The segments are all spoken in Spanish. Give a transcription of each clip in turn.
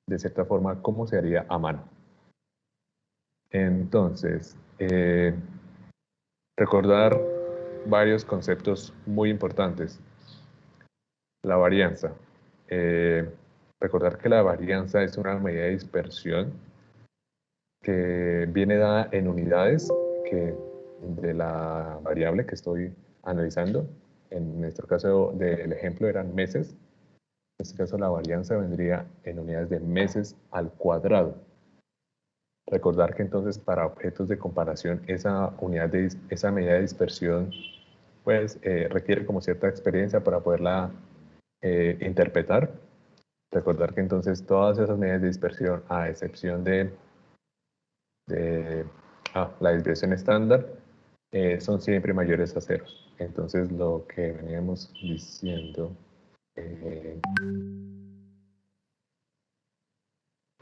de cierta forma, cómo se haría a mano. Entonces, recordar varios conceptos muy importantes. La varianza. Recordar que la varianza es una medida de dispersión que viene dada en unidades de la variable que estoy analizando. En nuestro caso del ejemplo eran meses. En este caso la varianza vendría en unidades de meses al cuadrado. Recordar que entonces para objetos de comparación esa medida de dispersión pues requiere como cierta experiencia para poderla interpretar. Recordar que entonces todas esas medidas de dispersión, a excepción de la desviación estándar, son siempre mayores a cero. Entonces lo que veníamos diciendo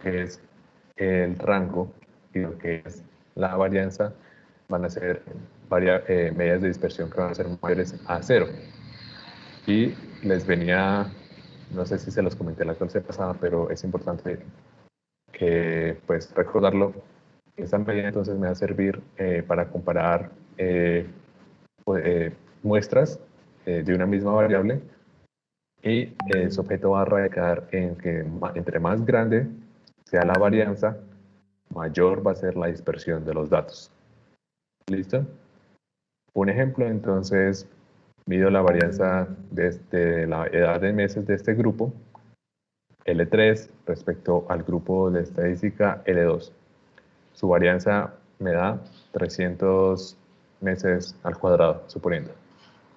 es el rango y lo que es la varianza van a ser medidas de dispersión que van a ser mayores a cero. Y les venía, no sé si se los comenté la clase pasada, pero es importante que pues recordarlo. Esta medida entonces me va a servir para comparar muestras de una misma variable y su objeto va a radicar en que entre más grande sea la varianza, mayor va a ser la dispersión de los datos. ¿Listo? Un ejemplo, entonces, mido la varianza desde la edad de meses de este grupo, L3, respecto al grupo de estadística L2. Su varianza me da 300 meses al cuadrado, suponiendo.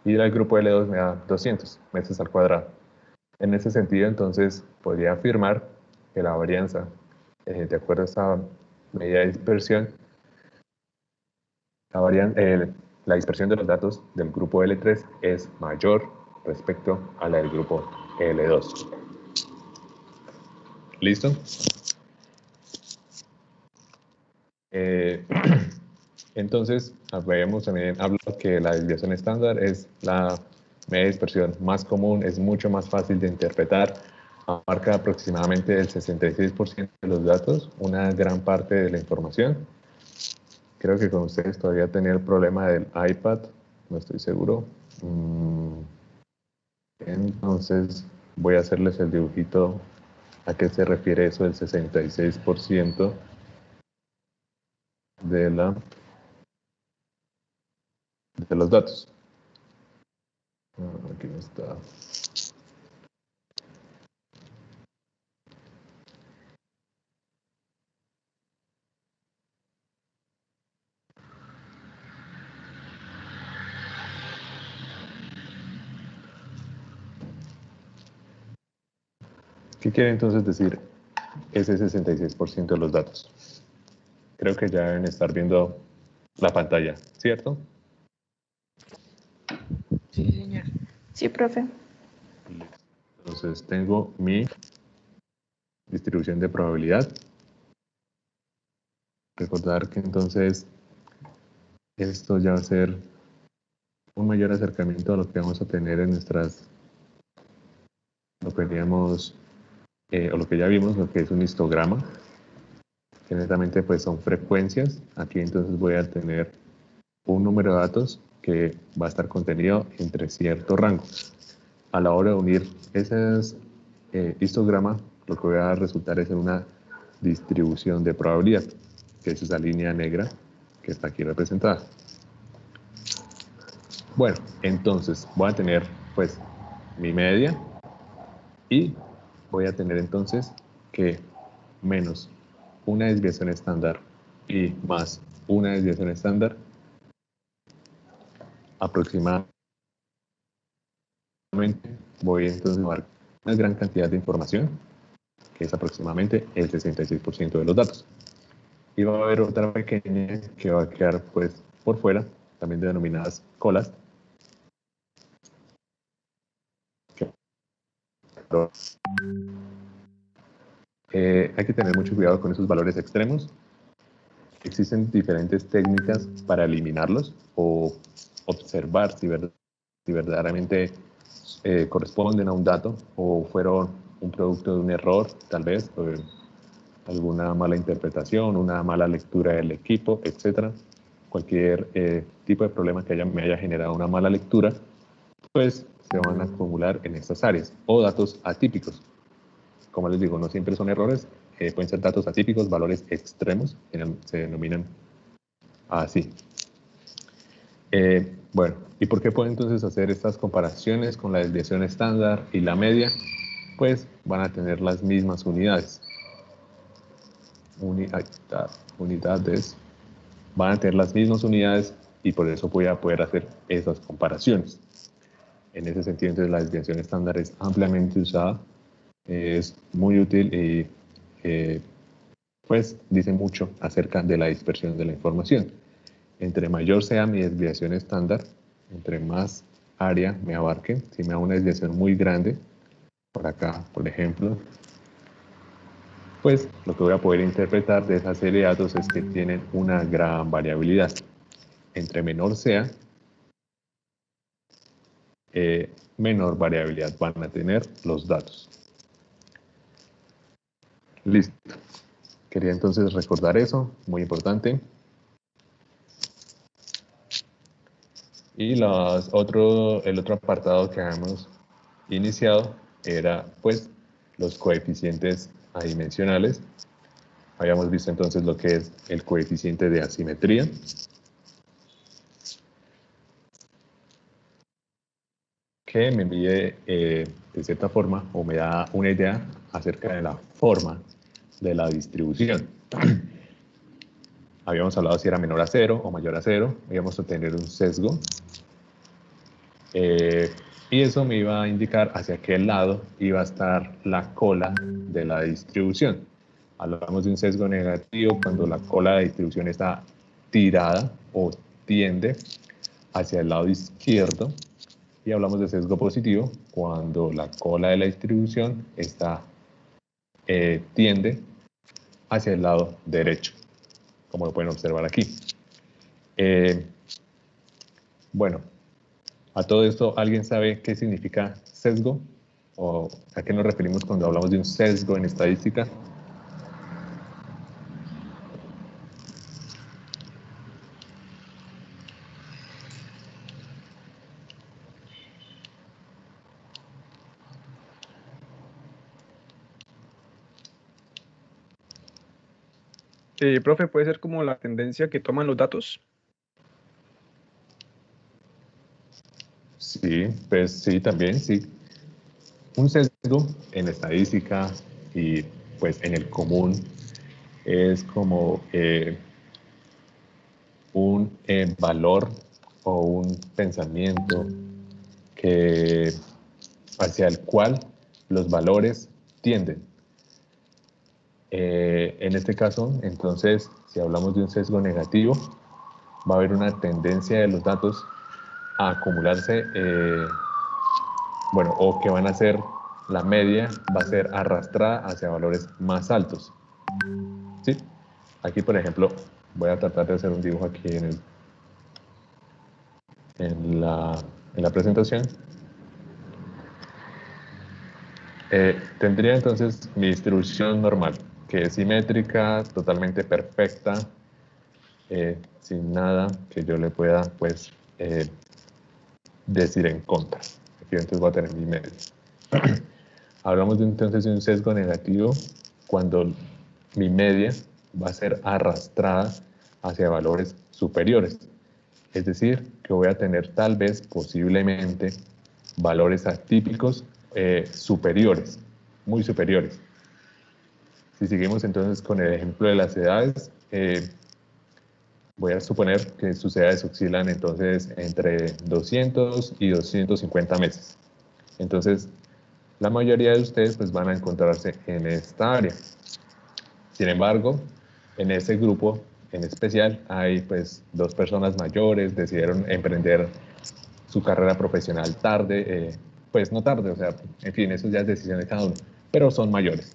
Y el grupo L2 me da 200 meses al cuadrado. En ese sentido, entonces, podría afirmar que la varianza, de acuerdo a esta medida de dispersión, la dispersión de los datos del grupo L3 es mayor respecto a la del grupo L2. ¿Listo? Entonces, habíamos también hablado que la desviación estándar es la medida de dispersión más común, es mucho más fácil de interpretar, abarca aproximadamente el 66% de los datos, una gran parte de la información. Creo que con ustedes todavía tenía el problema del iPad, no estoy seguro. Entonces, voy a hacerles el dibujito a qué se refiere eso del 66% de los datos. Aquí está. ¿Qué quiere entonces decir ese 66% de los datos? Creo que ya deben estar viendo la pantalla, ¿cierto? Sí, señor. Sí, profe. Entonces tengo mi distribución de probabilidad. Recordar que entonces esto ya va a ser un mayor acercamiento a lo que vamos a tener en lo que veníamos, o lo que ya vimos, lo que es un histograma, que netamente pues son frecuencias. Aquí entonces voy a tener un número de datos que va a estar contenido entre cierto rango. A la hora de unir ese histograma, lo que voy a resultar es en una distribución de probabilidad, que es esa línea negra que está aquí representada. Bueno, entonces voy a tener pues mi media y voy a tener entonces que menos una desviación estándar y más una desviación estándar aproximadamente voy entonces a tomar una gran cantidad de información, que es aproximadamente el 66% de los datos. Y va a haber otra pequeña que va a quedar pues por fuera, también denominadas colas. Hay que tener mucho cuidado con esos valores extremos. Existen diferentes técnicas para eliminarlos o observar si verdaderamente corresponden a un dato o fueron un producto de un error, tal vez, o alguna mala interpretación, una mala lectura del equipo, etcétera. Cualquier tipo de problema que me haya generado una mala lectura, pues se van a acumular en estas áreas, o datos atípicos. Como les digo, no siempre son errores, pueden ser datos atípicos, valores extremos, se denominan así. Bueno, ¿y por qué puedo entonces hacer estas comparaciones con la desviación estándar y la media? Pues van a tener las mismas unidades. Unidades. Van a tener las mismas unidades y por eso voy a poder hacer esas comparaciones. En ese sentido, entonces, la desviación estándar es ampliamente usada, es muy útil y pues dice mucho acerca de la dispersión de la información. Entre mayor sea mi desviación estándar, entre más área me abarque, si me da una desviación muy grande, por acá, por ejemplo, pues lo que voy a poder interpretar de esa serie de datos es que tienen una gran variabilidad. Entre menor sea, menor variabilidad van a tener los datos. Listo. Quería entonces recordar eso, muy importante. Y el otro apartado que habíamos iniciado era pues los coeficientes adimensionales. Habíamos visto entonces lo que es el coeficiente de asimetría. Que me mide de cierta forma o me da una idea acerca de la forma de la distribución. Habíamos hablado si era menor a 0 o mayor a 0, íbamos a tener un sesgo. Y eso me iba a indicar hacia qué lado iba a estar la cola de la distribución. Hablamos de un sesgo negativo cuando la cola de distribución está tirada o tiende hacia el lado izquierdo. Y hablamos de sesgo positivo cuando la cola de la distribución tiende hacia el lado derecho, como lo pueden observar aquí. Bueno, a todo esto, ¿alguien sabe qué significa sesgo? ¿O a qué nos referimos cuando hablamos de un sesgo en estadística? Profe, ¿puede ser como la tendencia que toman los datos? Sí, pues sí, también, sí. Un sesgo en estadística y pues en el común es como un valor o un pensamiento hacia el cual los valores tienden. En este caso, entonces, si hablamos de un sesgo negativo, va a haber una tendencia de los datos a acumularse, o que van a ser, la media va a ser arrastrada hacia valores más altos. ¿Sí? Aquí, por ejemplo, voy a tratar de hacer un dibujo aquí en la presentación. Tendría entonces mi distribución normal, que es simétrica, totalmente perfecta, sin nada que yo le pueda pues decir en contra. Aquí entonces voy a tener mi media. Hablamos entonces de un sesgo negativo cuando mi media va a ser arrastrada hacia valores superiores. Es decir, que voy a tener tal vez, posiblemente, valores atípicos superiores, muy superiores. Si seguimos entonces con el ejemplo de las edades, voy a suponer que sus edades oscilan entonces entre 200 y 250 meses. Entonces, la mayoría de ustedes pues van a encontrarse en esta área. Sin embargo, en ese grupo en especial hay pues 2 personas mayores, decidieron emprender su carrera profesional tarde, pues no tarde, o sea, en fin, eso ya es decisión de cada uno, pero son mayores.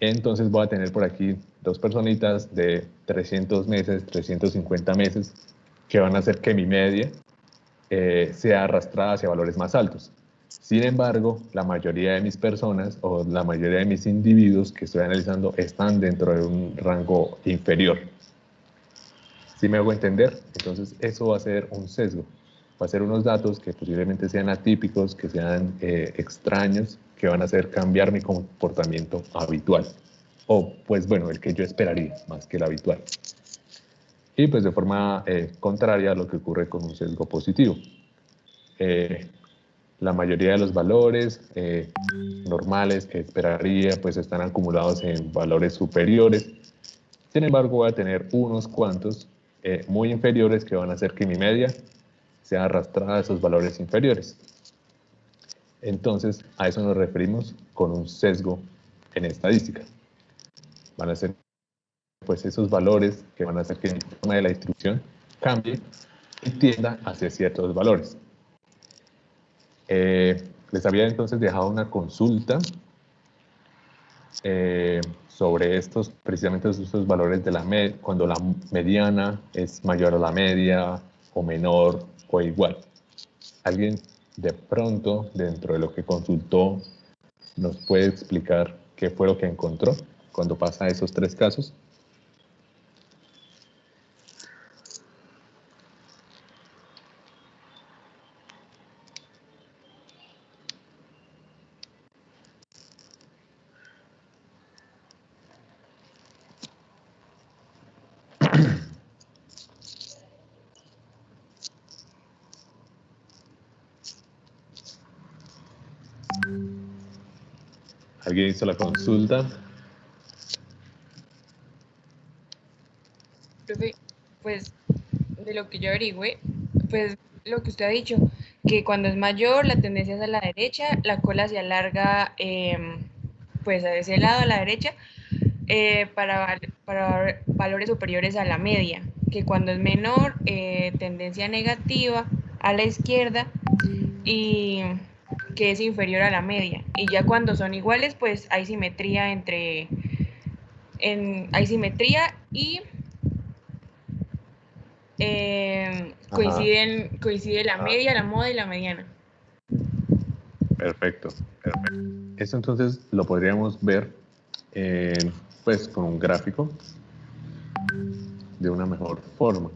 Entonces voy a tener por aquí 2 personitas de 300 meses, 350 meses, que van a hacer que mi media sea arrastrada hacia valores más altos. Sin embargo, la mayoría de mis personas o la mayoría de mis individuos que estoy analizando están dentro de un rango inferior. ¿Sí me hago entender? Entonces eso va a ser un sesgo. Va a ser unos datos que posiblemente sean atípicos, que sean extraños, que van a hacer cambiar mi comportamiento habitual. O pues bueno, el que yo esperaría más que el habitual. Y pues de forma contraria a lo que ocurre con un sesgo positivo. La mayoría de los valores normales que esperaría pues están acumulados en valores superiores. Sin embargo, voy a tener unos cuantos muy inferiores que van a hacer que mi media sea arrastrada a esos valores inferiores. Entonces, a eso nos referimos con un sesgo en estadística. Van a ser pues esos valores que van a hacer que mi forma de la distribución cambie y tienda hacia ciertos valores. Les había entonces dejado una consulta sobre estos, precisamente estos valores de la cuando la mediana es mayor a la media o menor o igual. ¿Alguien de pronto, dentro de lo que consultó, nos puede explicar qué fue lo que encontró cuando pasa esos tres casos? ¿Alguien hizo la consulta? Profe, pues de lo que yo averigüé, pues lo que usted ha dicho, que cuando es mayor la tendencia es a la derecha, la cola se alarga pues a ese lado, a la derecha, para valores superiores a la media, que cuando es menor, tendencia negativa a la izquierda y que es inferior a la media. Y ya cuando son iguales, pues hay simetría hay simetría y Ajá, coincide la media, la moda y la mediana. perfecto. Esto entonces lo podríamos ver pues con un gráfico de una mejor forma.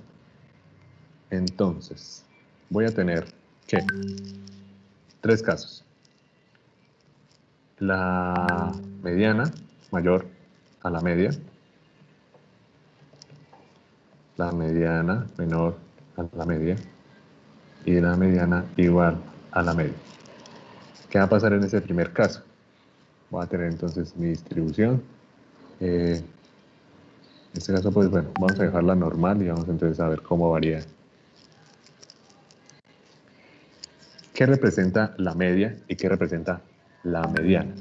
Entonces, voy a tener que tres casos. La mediana mayor a la media, la mediana menor a la media y la mediana igual a la media. ¿Qué va a pasar en ese primer caso? Voy a tener entonces mi distribución. En este caso, pues bueno, vamos a dejarla normal y vamos entonces a ver cómo varía. ¿Qué representa la media y qué representa la mediana?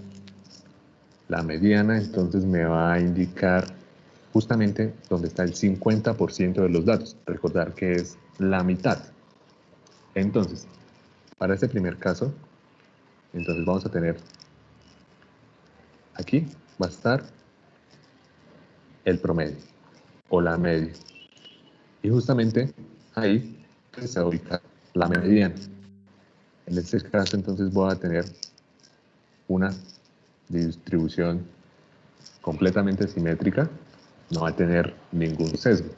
La mediana entonces me va a indicar justamente dónde está el 50% de los datos. Recordar que es la mitad. Entonces, para este primer caso, entonces vamos a tener aquí va a estar el promedio o la media. Y justamente ahí pues, se va a ubicar la mediana. En este caso entonces voy a tener una distribución completamente simétrica, no va a tener ningún sesgo.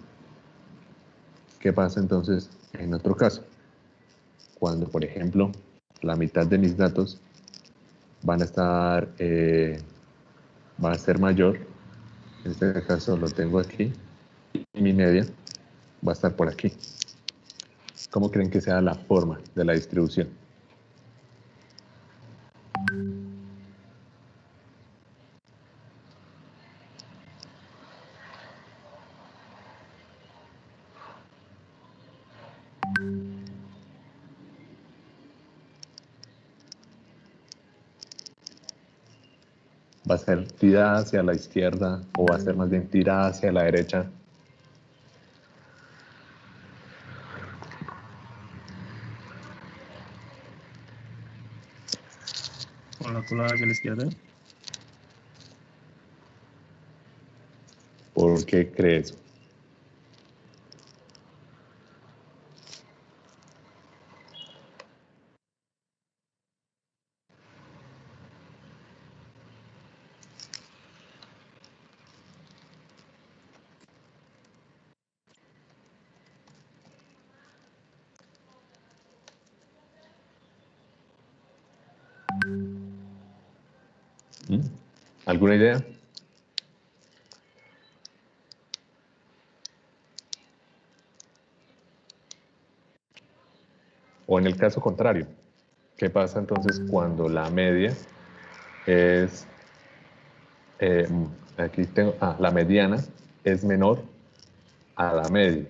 ¿Qué pasa entonces en otro caso? Cuando, por ejemplo, la mitad de mis datos van a estar, va a ser mayor, en este caso lo tengo aquí, y mi media va a estar por aquí. ¿Cómo creen que sea la forma de la distribución? ¿Va a ser tirada hacia la izquierda o va a ser más bien tirada hacia la derecha? Con la cola hacia la izquierda. ¿Por qué crees? ¿Alguna idea? O en el caso contrario, ¿qué pasa entonces cuando la media es, aquí tengo, la mediana es menor a la media?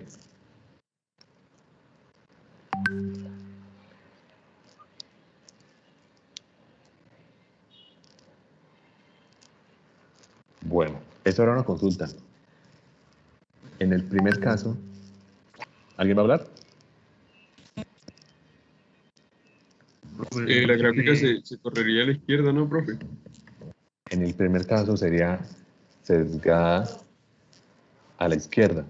Bueno, eso era una consulta. En el primer caso, ¿alguien va a hablar? Profe, La gráfica se correría a la izquierda, ¿no, profe? En el primer caso sería sesgada a la izquierda.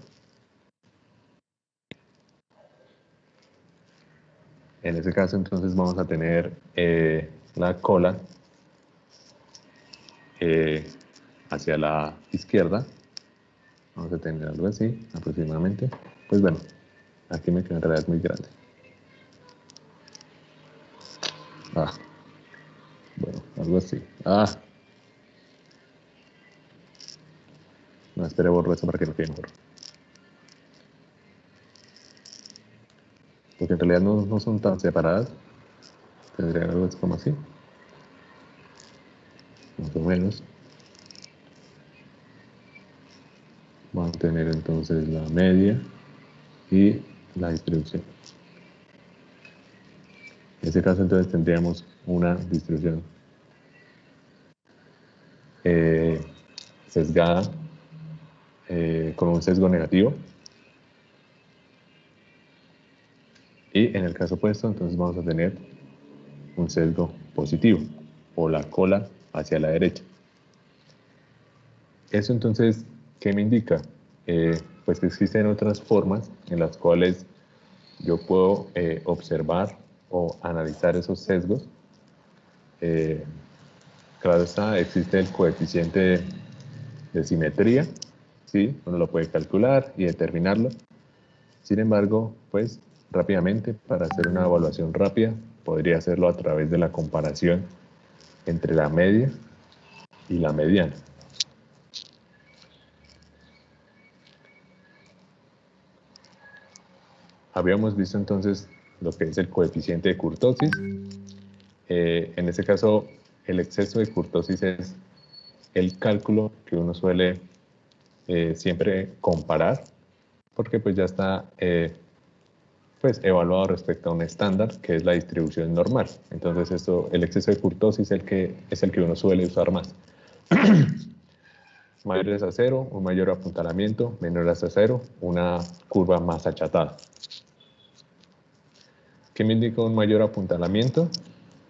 En ese caso, entonces, vamos a tener la cola hacia la izquierda. Vamos a tener algo así, aproximadamente. Pues bueno, aquí me queda en realidad muy grande. Bueno, algo así. No, espere, borro eso para que no quede mejor. Porque en realidad no son tan separadas. Tendrían algo así como así. Más o menos. Vamos a tener entonces la media y la distribución. En este caso entonces tendríamos una distribución sesgada con un sesgo negativo. Y en el caso opuesto entonces vamos a tener un sesgo positivo o la cola hacia la derecha. Eso entonces, ¿qué me indica? Pues que existen otras formas en las cuales yo puedo observar o analizar esos sesgos. Claro está, existe el coeficiente de simetría, ¿sí? Uno lo puede calcular y determinarlo. Sin embargo, pues rápidamente, para hacer una evaluación rápida, podría hacerlo a través de la comparación entre la media y la mediana. Habíamos visto entonces lo que es el coeficiente de kurtosis. En este caso, el exceso de kurtosis es el cálculo que uno suele siempre comparar, porque pues ya está pues evaluado respecto a un estándar que es la distribución normal. Entonces el exceso de kurtosis es el que uno suele usar más. Mayores a cero, un mayor apuntalamiento, menores a cero, una curva más achatada. ¿Qué me indica un mayor apuntalamiento?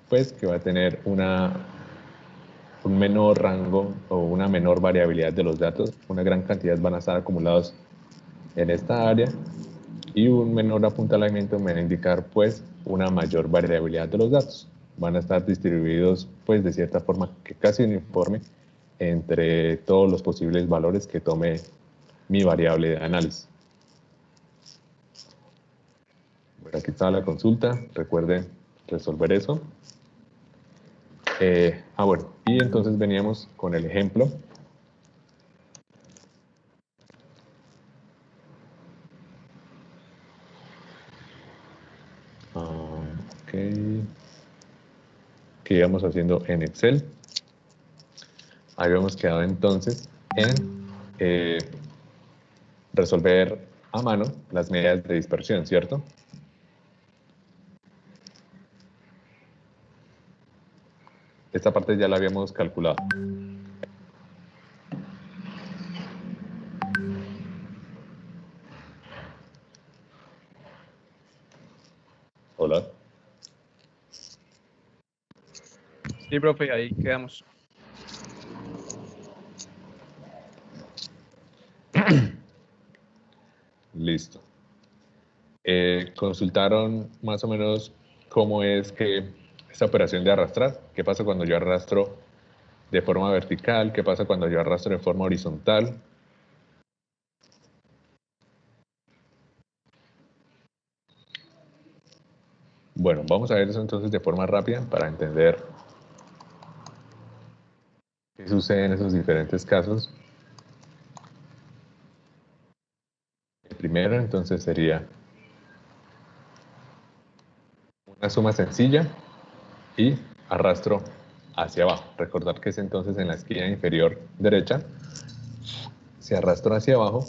Pues que va a tener un menor rango o una menor variabilidad de los datos. Una gran cantidad van a estar acumulados en esta área y un menor apuntalamiento me va a indicar pues una mayor variabilidad de los datos. Van a estar distribuidos pues de cierta forma que casi uniforme entre todos los posibles valores que tome mi variable de análisis. Bueno, aquí está la consulta, recuerden resolver eso. Bueno, y entonces veníamos con el ejemplo. Ok. Que íbamos haciendo en Excel. Habíamos quedado entonces en resolver a mano las medidas de dispersión, ¿cierto? Esta parte ya la habíamos calculado. Hola. Sí, profe, ahí quedamos. Listo. Consultaron más o menos cómo es que esta operación de arrastrar, qué pasa cuando yo arrastro de forma vertical, qué pasa cuando yo arrastro de forma horizontal. Bueno, vamos a ver eso entonces de forma rápida para entender qué ¿Qué sucede en esos diferentes casos? El primero entonces sería una suma sencilla y arrastro hacia abajo. Recordar que es entonces en la esquina inferior derecha. Si arrastro hacia abajo,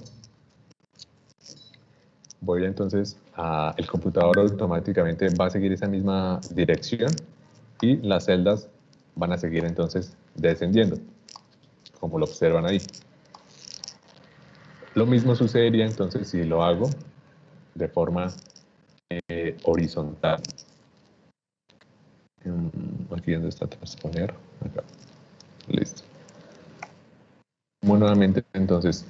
voy entonces el computador automáticamente va a seguir esa misma dirección y las celdas van a seguir entonces descendiendo, como lo observan ahí. Lo mismo sucedería entonces si lo hago de forma horizontal. Aquí donde está transponer, acá. Listo. Como nuevamente entonces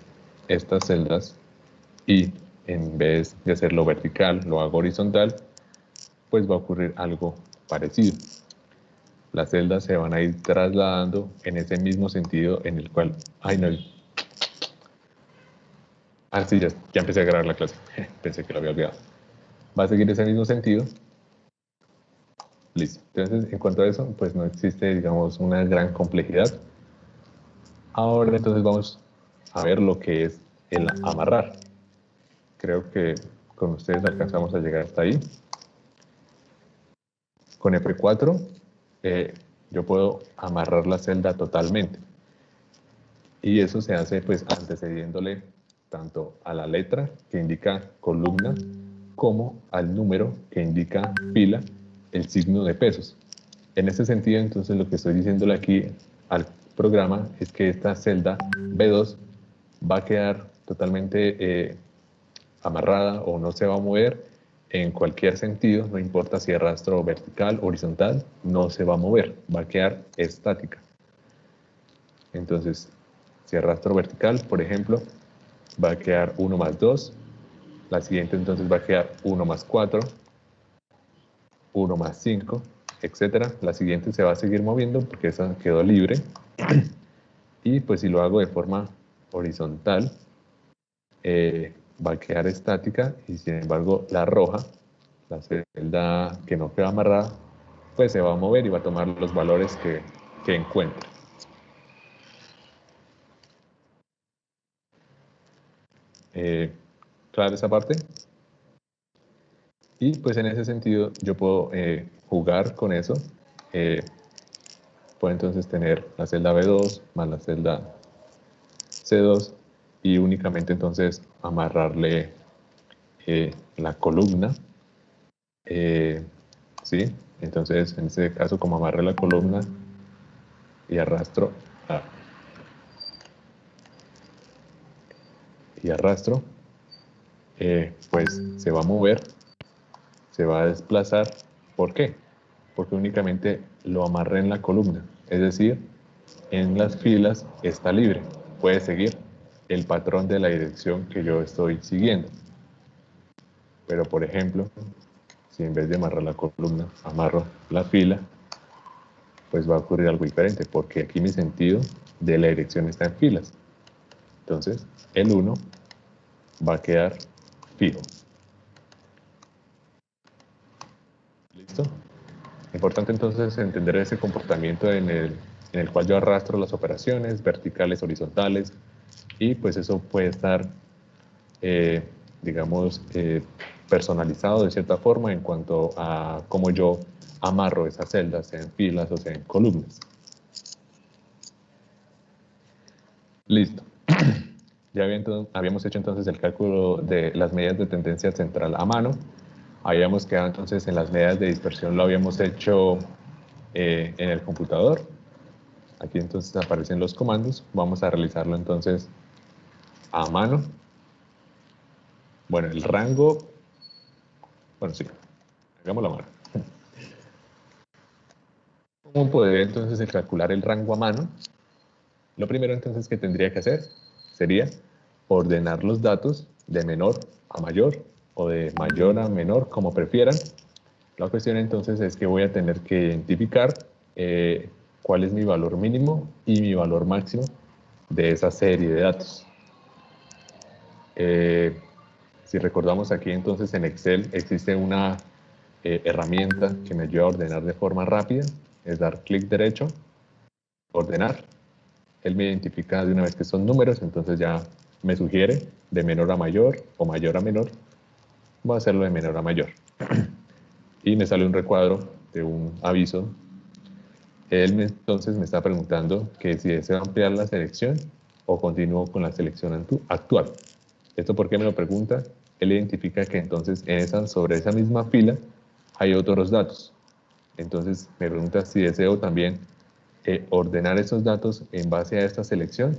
estas celdas, y en vez de hacerlo vertical lo hago horizontal, pues va a ocurrir algo parecido. Las celdas se van a ir trasladando en ese mismo sentido en el cual... ¡Ay, no! Sí, ya empecé a grabar la clase. Pensé que lo había olvidado. Va a seguir ese mismo sentido. Listo. Entonces, en cuanto a eso, pues no existe, digamos, una gran complejidad. Ahora, entonces, vamos a ver lo que es el amarrar. Creo que con ustedes alcanzamos a llegar hasta ahí. Con F4, yo puedo amarrar la celda totalmente. Y eso se hace, pues, antecediéndole tanto a la letra que indica columna como al número que indica fila, el signo de pesos. En ese sentido, entonces, lo que estoy diciéndole aquí al programa es que esta celda B2 va a quedar totalmente amarrada o no se va a mover en cualquier sentido, no importa si arrastro vertical o horizontal, no se va a mover, va a quedar estática. Entonces, si arrastro vertical, por ejemplo, va a quedar 1 más 2, la siguiente entonces va a quedar 1 más 4, 1 más 5, etcétera. La siguiente se va a seguir moviendo porque esa quedó libre. Y pues si lo hago de forma horizontal, va a quedar estática, y sin embargo la roja, la celda que no queda amarrada, pues se va a mover y va a tomar los valores que encuentre. Claro esa parte. Y pues en ese sentido yo puedo jugar con eso. Puedo entonces tener la celda B2 más la celda C2 y únicamente entonces amarrarle la columna. ¿Sí? Entonces en este caso, como amarré la columna y arrastro pues se va a mover, se va a desplazar. ¿Por qué? Porque únicamente lo amarré en la columna, es decir, en las filas está libre, puede seguir el patrón de la dirección que yo estoy siguiendo. Pero por ejemplo, si en vez de amarrar la columna, amarro la fila, pues va a ocurrir algo diferente, porque aquí mi sentido de la dirección está en filas. Entonces, el 1 va a quedar fijo. ¿Listo? Importante entonces entender ese comportamiento en el cual yo arrastro las operaciones verticales, horizontales, y pues eso puede estar, digamos, personalizado de cierta forma en cuanto a cómo yo amarro esas celdas, sea en filas o sea en columnas. Listo. Ya habíamos hecho entonces el cálculo de las medidas de tendencia central a mano. Habíamos quedado entonces en las medidas de dispersión, lo habíamos hecho en el computador. Aquí entonces aparecen los comandos. Vamos a realizarlo entonces a mano. Bueno, el rango... Bueno, sí, hagámoslo a mano. ¿Cómo podría entonces calcular el rango a mano? Lo primero entonces que tendría que hacer sería ordenar los datos de menor a mayor o de mayor a menor, como prefieran. La cuestión entonces es que voy a tener que identificar cuál es mi valor mínimo y mi valor máximo de esa serie de datos. Si recordamos aquí entonces en Excel existe una herramienta que me ayuda a ordenar de forma rápida, es dar clic derecho, ordenar, él me identifica de una vez que son números, entonces ya me sugiere de menor a mayor o mayor a menor. Voy a hacerlo de menor a mayor. Y me sale un recuadro de un aviso. Entonces me está preguntando que si deseo ampliar la selección o continúo con la selección actual. ¿Esto por qué me lo pregunta? Él identifica que entonces sobre esa misma fila hay otros datos. Entonces me pregunta si deseo también ordenar esos datos en base a esta selección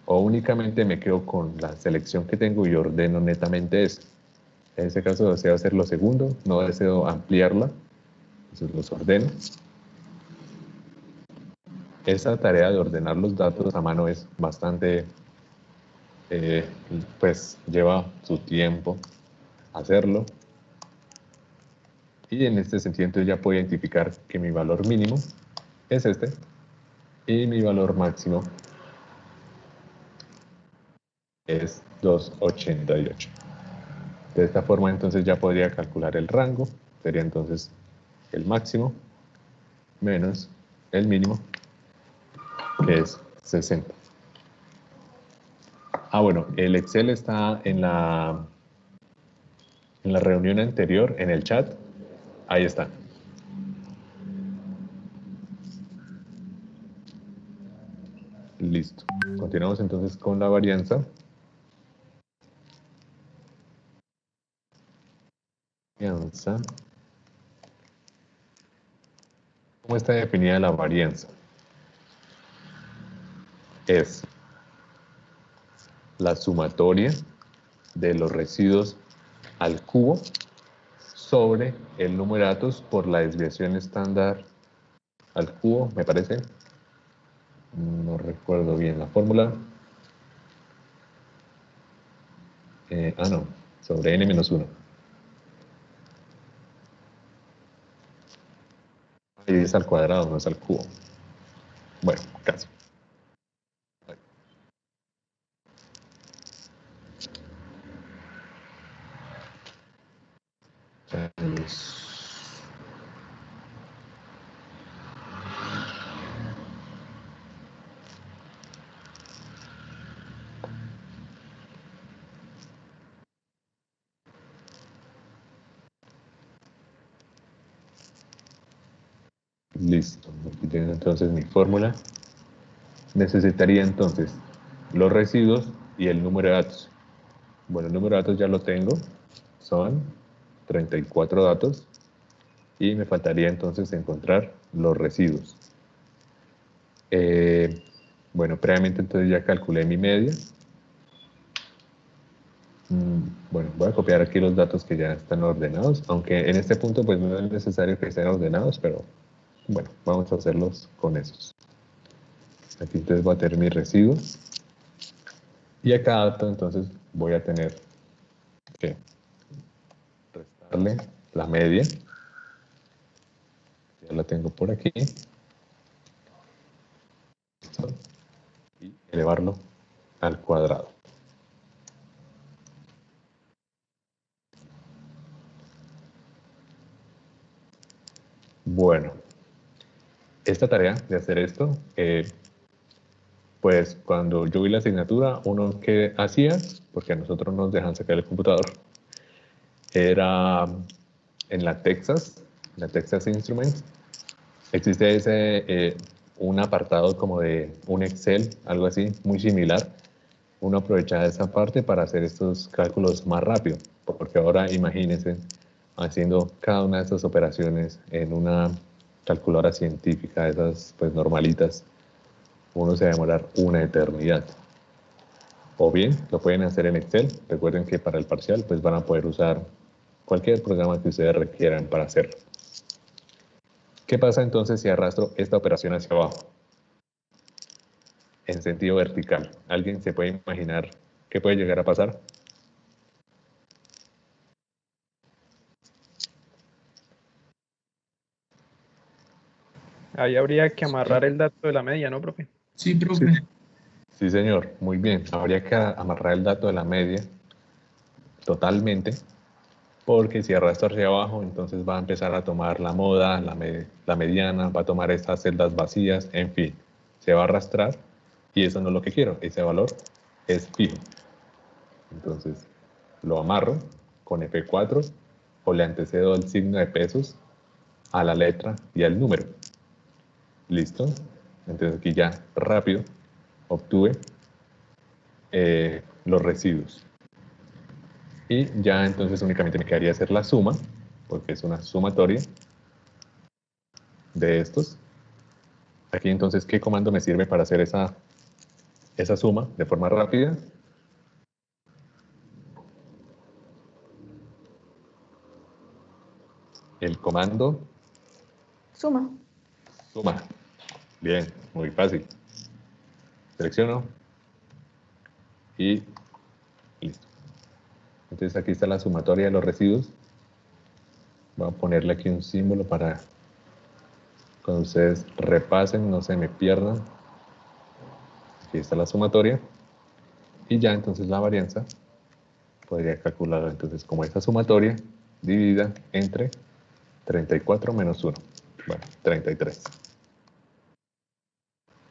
o únicamente me quedo con la selección que tengo y ordeno netamente eso. En este caso deseo hacer lo segundo, no deseo ampliarla, entonces los ordeno. Esa tarea de ordenar los datos a mano es bastante, pues lleva su tiempo hacerlo. Y en este sentido entonces ya puedo identificar que mi valor mínimo es este y mi valor máximo es 288. De esta forma entonces ya podría calcular el rango, sería entonces el máximo menos el mínimo, que es 60. Bueno, el Excel está en la reunión anterior, en el chat, ahí está. Listo. Continuamos entonces con la varianza. ¿Cómo está definida la varianza? Es la sumatoria de los residuos al cubo sobre el número de datos por la desviación estándar al cubo, me parece. No recuerdo bien la fórmula. No, sobre n-1. Y es al cuadrado, no es al cubo. Bueno, casi. Listo, aquí tengo entonces mi fórmula. Necesitaría entonces los residuos y el número de datos. Bueno, el número de datos ya lo tengo, son 34 datos y me faltaría entonces encontrar los residuos. Bueno, previamente entonces ya calculé mi media. Bueno, voy a copiar aquí los datos que ya están ordenados, aunque en este punto pues no es necesario que estén ordenados, pero bueno, vamos a hacerlos con esos. Aquí entonces voy a tener mis residuos y a cada dato entonces voy a tener que restarle la media. Ya la tengo por aquí. Y elevarlo al cuadrado. Bueno, esta tarea de hacer esto, pues cuando yo vi la asignatura, uno que hacía, porque a nosotros nos dejan sacar el computador, era en la Texas Instruments, existe un apartado como de un Excel, algo así, muy similar. Uno aprovecha esa parte para hacer estos cálculos más rápido, porque ahora imagínense haciendo cada una de estas operaciones en una calculadora científica, esas pues normalitas, uno se va a demorar una eternidad. O bien lo pueden hacer en Excel. Recuerden que para el parcial pues van a poder usar cualquier programa que ustedes requieran para hacerlo. ¿Qué pasa entonces si arrastro esta operación hacia abajo? En sentido vertical. ¿Alguien se puede imaginar qué puede llegar a pasar? Ahí habría que amarrar el dato de la media, ¿no, profe? Sí, profe. Sí, señor. Muy bien. Habría que amarrar el dato de la media totalmente, porque si arrastro hacia abajo, entonces va a empezar a tomar la moda, la mediana, va a tomar estas celdas vacías, en fin, se va a arrastrar Y eso no es lo que quiero, ese valor es fijo. Entonces, lo amarro con F4 o le antecedo el signo de pesos a la letra y al número. ¿Listo? Entonces aquí ya rápido obtuve los residuos. Y ya entonces únicamente me quedaría hacer la suma, porque es una sumatoria de estos. Aquí entonces, ¿qué comando me sirve para hacer esa suma de forma rápida? El comando Suma. suma. Bien, muy fácil. Selecciono y listo. Entonces aquí está la sumatoria de los residuos. Voy a ponerle aquí un símbolo para cuando ustedes repasen, no se me pierdan. Aquí está la sumatoria. Y ya entonces la varianza podría calcularla entonces como esta sumatoria dividida entre 34 menos 1. Bueno, 33.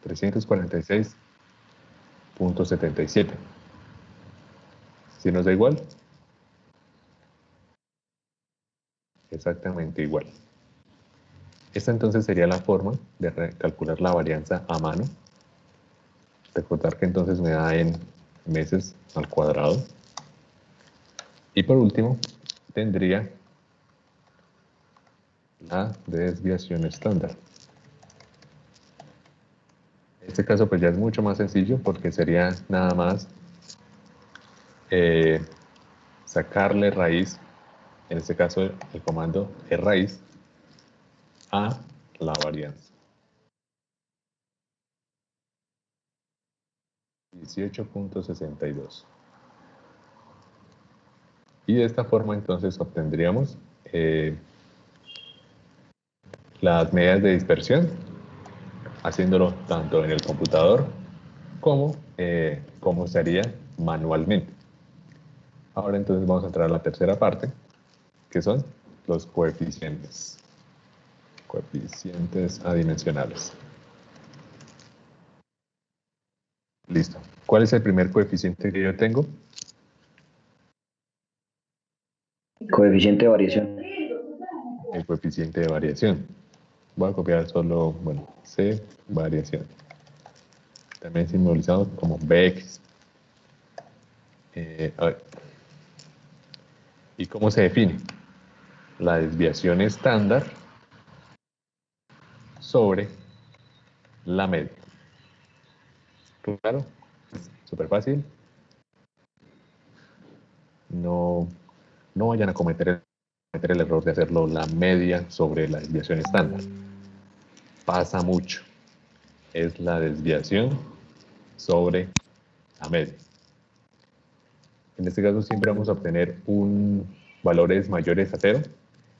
346.77. ¿Sí nos da igual? Exactamente igual. Esta entonces sería la forma de calcular la varianza a mano. Recordar que entonces me da en meses al cuadrado. Y por último, tendría la desviación estándar. En este caso pues ya es mucho más sencillo porque sería nada más sacarle raíz, en este caso el comando es raíz, a la varianza. 18.62. Y de esta forma entonces obtendríamos las medidas de dispersión, haciéndolo tanto en el computador como se haría manualmente. Ahora entonces vamos a entrar a la tercera parte, que son los coeficientes. Coeficientes adimensionales. Listo. ¿Cuál es el primer coeficiente que yo tengo? Coeficiente de variación. El coeficiente de variación. Voy a copiar solo, bueno, C, variación. También simbolizado como Bx. A ver. ¿Y cómo se define? La desviación estándar sobre la media. Claro, súper fácil. No vayan a cometer el error de hacerlo la media sobre la desviación estándar. Pasa mucho. Es la desviación sobre la media. En este caso siempre vamos a obtener valores mayores a 0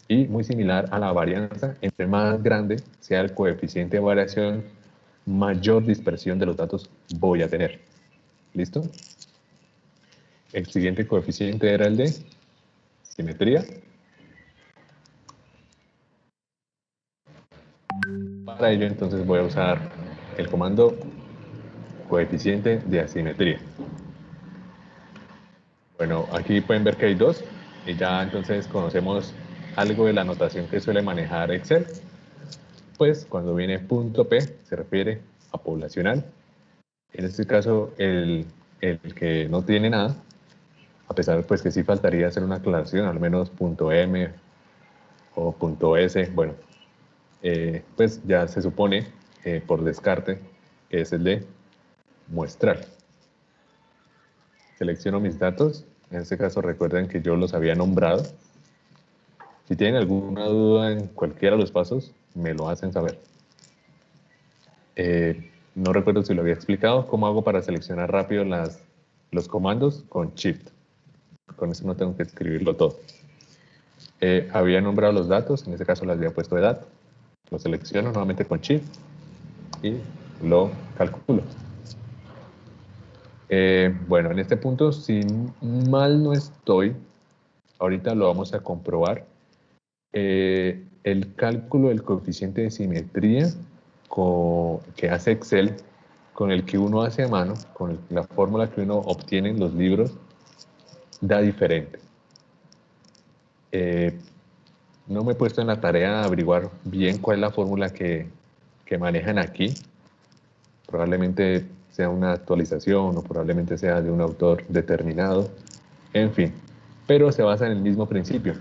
y muy similar a la varianza. Entre más grande sea el coeficiente de variación, mayor dispersión de los datos voy a tener. ¿Listo? El siguiente coeficiente era el de simetría. Para ello entonces voy a usar el comando coeficiente de asimetría. Bueno, aquí pueden ver que hay dos y ya entonces conocemos algo de la notación que suele manejar Excel. Pues cuando viene punto P se refiere a poblacional. En este caso el que no tiene nada, a pesar pues que sí faltaría hacer una aclaración, al menos punto M o punto S, bueno, pues ya se supone por descarte que es el de muestral. Selecciono mis datos, en este caso recuerden que yo los había nombrado. Si tienen alguna duda en cualquiera de los pasos, me lo hacen saber. No recuerdo si lo había explicado, cómo hago para seleccionar rápido los comandos con Shift. Con eso no tengo que escribirlo todo. Había nombrado los datos, en este caso las había puesto de dato. Lo selecciono nuevamente con Shift y lo calculo. Bueno, en este punto, si mal no estoy, ahorita lo vamos a comprobar. El cálculo del coeficiente de simetría que hace Excel con el que uno hace a mano, la fórmula que uno obtiene en los libros, da diferente. No me he puesto en la tarea de averiguar bien cuál es la fórmula que manejan aquí. Probablemente sea una actualización o probablemente sea de un autor determinado. En fin, pero se basa en el mismo principio.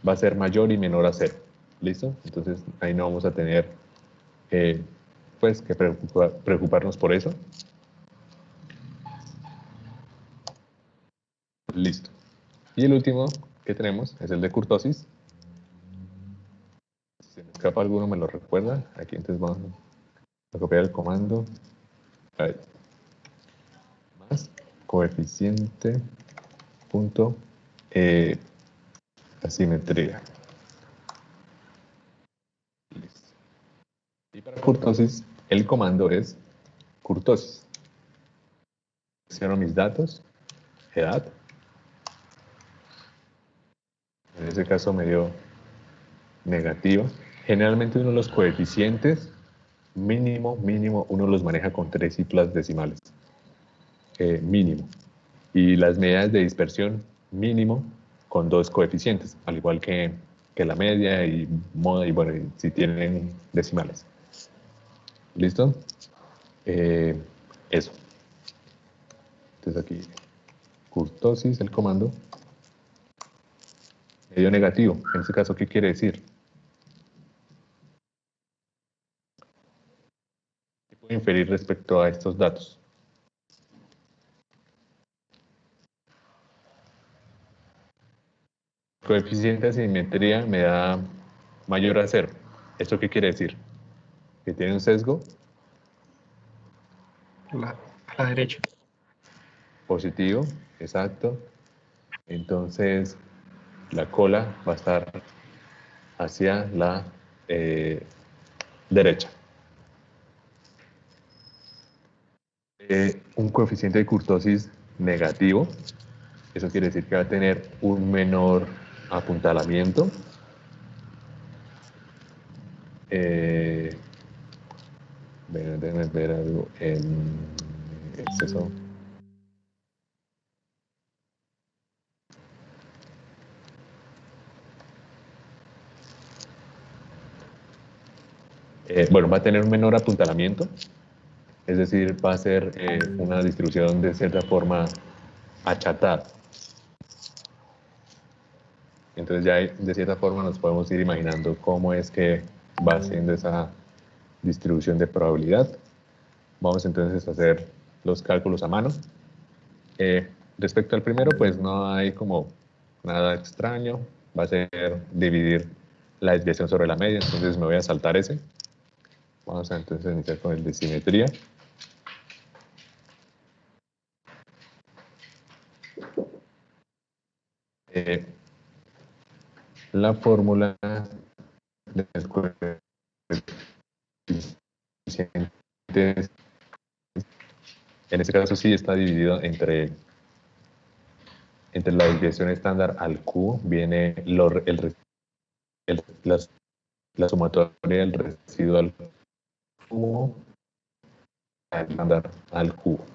Va a ser mayor y menor a cero. ¿Listo? Entonces ahí no vamos a tener pues que preocuparnos por eso. Listo. Y el último que tenemos es el de kurtosis. Si se me escapa alguno, me lo recuerda. Aquí entonces vamos a copiar el comando. Ahí. Más coeficiente punto asimetría. Listo. Y para kurtosis, el comando es kurtosis. Selecciono mis datos, edad. En ese caso me dio negativa. Generalmente uno de los coeficientes mínimo, uno los maneja con 3 cifras decimales. Mínimo. Y las medidas de dispersión mínimo con 2 coeficientes, al igual que la media y moda, y bueno, y si tienen decimales. ¿Listo? Eso. Entonces aquí, kurtosis, el comando, medio negativo. En este caso, ¿qué quiere decir? ¿Qué puedo inferir respecto a estos datos? Coeficiente de asimetría me da mayor a 0. ¿Esto qué quiere decir? Que tiene un sesgo A la derecha. positivo, exacto. Entonces, la cola va a estar hacia la derecha. Un coeficiente de kurtosis negativo, eso quiere decir que va a tener un menor apuntalamiento. Déjenme ver algo en exceso. Bueno, va a tener un menor apuntalamiento, es decir, va a ser una distribución de cierta forma achatada. Entonces ya de cierta forma nos podemos ir imaginando cómo es que va haciendo esa distribución de probabilidad. Vamos entonces a hacer los cálculos a mano. Respecto al primero, pues no hay como nada extraño. Va a ser dividir la desviación sobre la media, entonces me voy a saltar ese. Vamos a entonces iniciar con el de simetría. La fórmula del coeficiente, en este caso sí está dividido entre la desviación estándar al cubo, viene la sumatoria del residuo al cubo, estándar al cubo.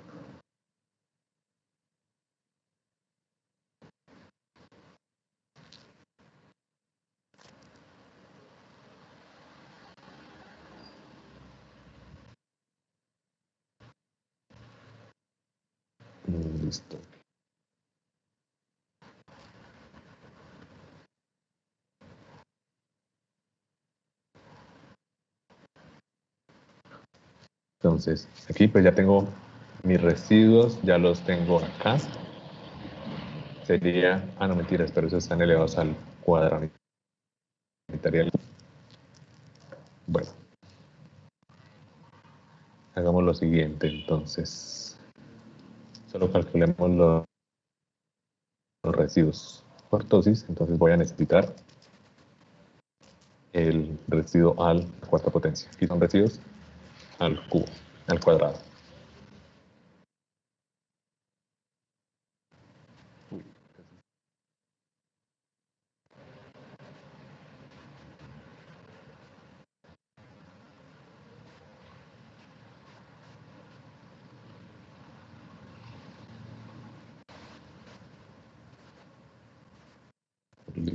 Listo. Entonces, aquí pues ya tengo mis residuos, ya los tengo acá. Sería, no mentiras, pero esos están elevados al cuadrado. Bueno, hagamos lo siguiente entonces. Solo calculemos los residuos. Kurtosis, entonces voy a necesitar el residuo al cuarta potencia. Aquí son residuos al cubo, al cuadrado.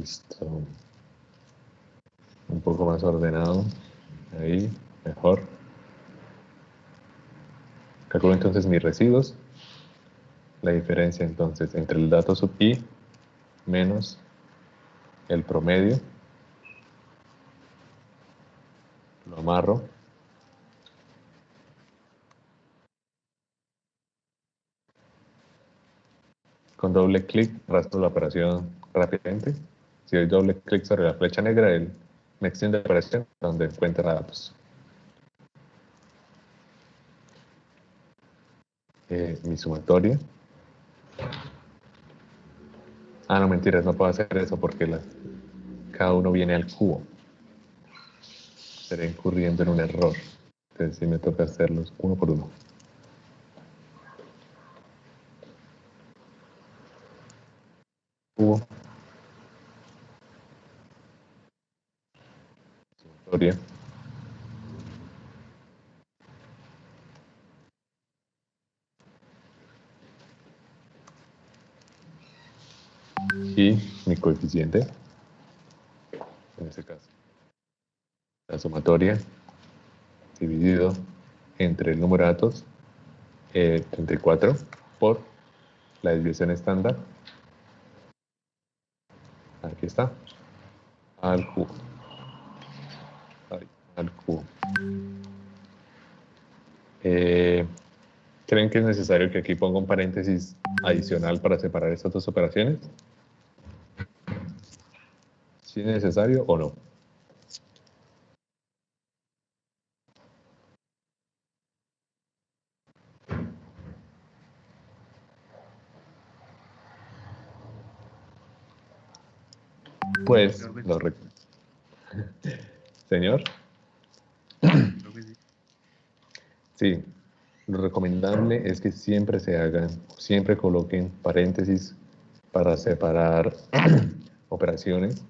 Listo. Un poco más ordenado. Ahí, mejor. Calculo entonces mis residuos. La diferencia entonces entre el dato sub i menos el promedio. Lo amarro. Con doble clic arrastro la operación rápidamente. Si doy doble clic sobre la flecha negra, él me extiende la operación donde encuentra datos. Mi sumatoria. Ah, no, mentiras, no puedo hacer eso porque cada uno viene al cubo. Estaré incurriendo en un error. Entonces sí me toca hacerlos uno por uno. Cubo. Sumatoria. Y mi coeficiente, en este caso, la sumatoria dividido entre el número de datos, 34, por la desviación estándar, aquí está, al cubo. Ahí, al cubo. ¿Creen que es necesario que aquí ponga un paréntesis adicional para separar estas dos operaciones? ¿Si es necesario o no? Pues, Creo que señor, creo que sí. sí, lo recomendable es que siempre se hagan, siempre coloquen paréntesis para separar operaciones.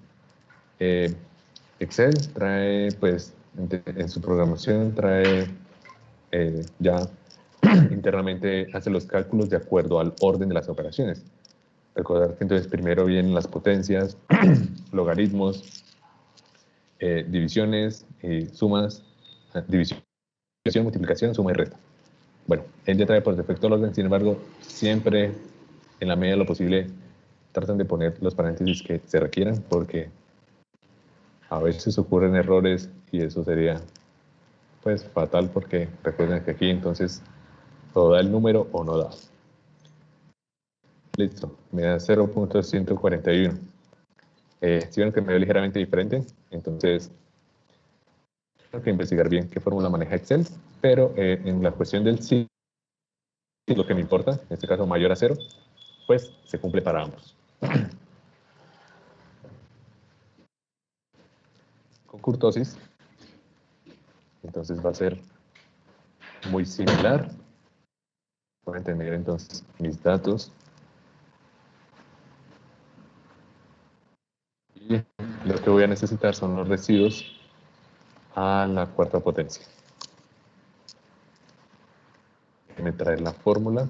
Excel trae, pues, en su programación trae ya internamente hace los cálculos de acuerdo al orden de las operaciones. Recordar que entonces primero vienen las potencias, logaritmos, divisiones, sumas, división, multiplicación, suma y resta. Bueno, él ya trae por defecto el orden, sin embargo, siempre en la medida de lo posible tratan de poner los paréntesis que se requieran porque a veces ocurren errores y eso sería pues fatal porque recuerden que aquí entonces o da el número o no da. Listo, me da 0.141. Si vieron que me dio ligeramente diferente, entonces tengo que investigar bien qué fórmula maneja Excel, pero en la cuestión del sí, lo que me importa, en este caso mayor a 0, pues se cumple para ambos. Con kurtosis, entonces va a ser muy similar. Voy a tener entonces mis datos y lo que voy a necesitar son los residuos a la cuarta potencia. Me trae la fórmula.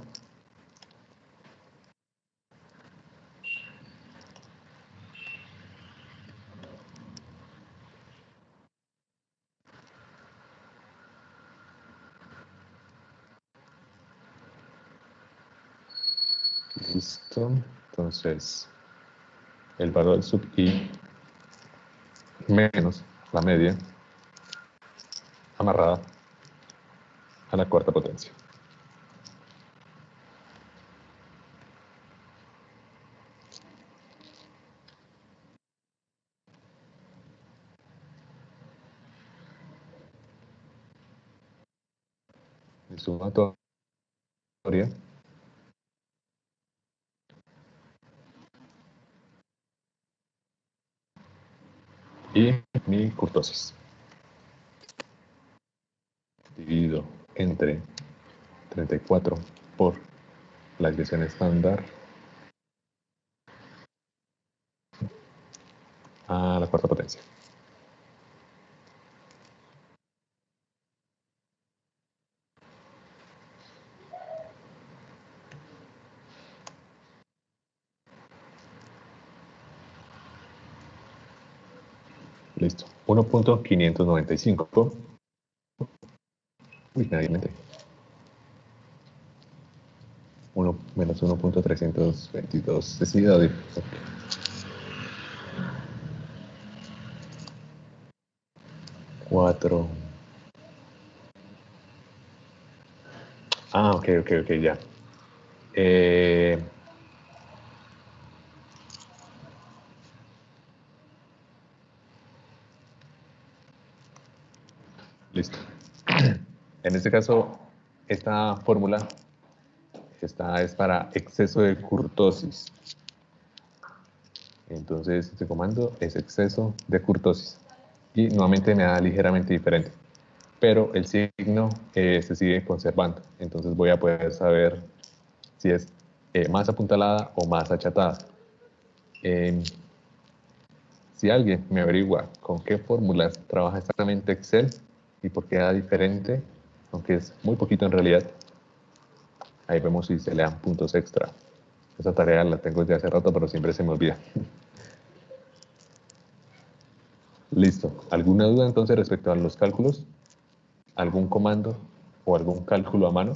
Listo. Entonces, el valor sub i menos la media amarrada a la cuarta potencia. Mi sumatoria y mi kurtosis. Dividido entre 34 por la desviación estándar a la cuarta potencia. Listo. 1.595. Uy, nadie me entendió. 1 menos 1.322. Decidido. 4. Ah, ok, ya. Eh, Listo. En este caso, esta fórmula es para exceso de kurtosis. Entonces, este comando es exceso de kurtosis. Y nuevamente me da ligeramente diferente. Pero el signo se sigue conservando. Entonces voy a poder saber si es más apuntalada o más achatada. Si alguien me averigua con qué fórmulas trabaja exactamente Excel y por qué da diferente, aunque es muy poquito en realidad, ahí vemos si se le dan puntos extra. Esa tarea la tengo desde hace rato, pero siempre se me olvida. Listo. ¿Alguna duda entonces respecto a los cálculos? ¿Algún comando o algún cálculo a mano?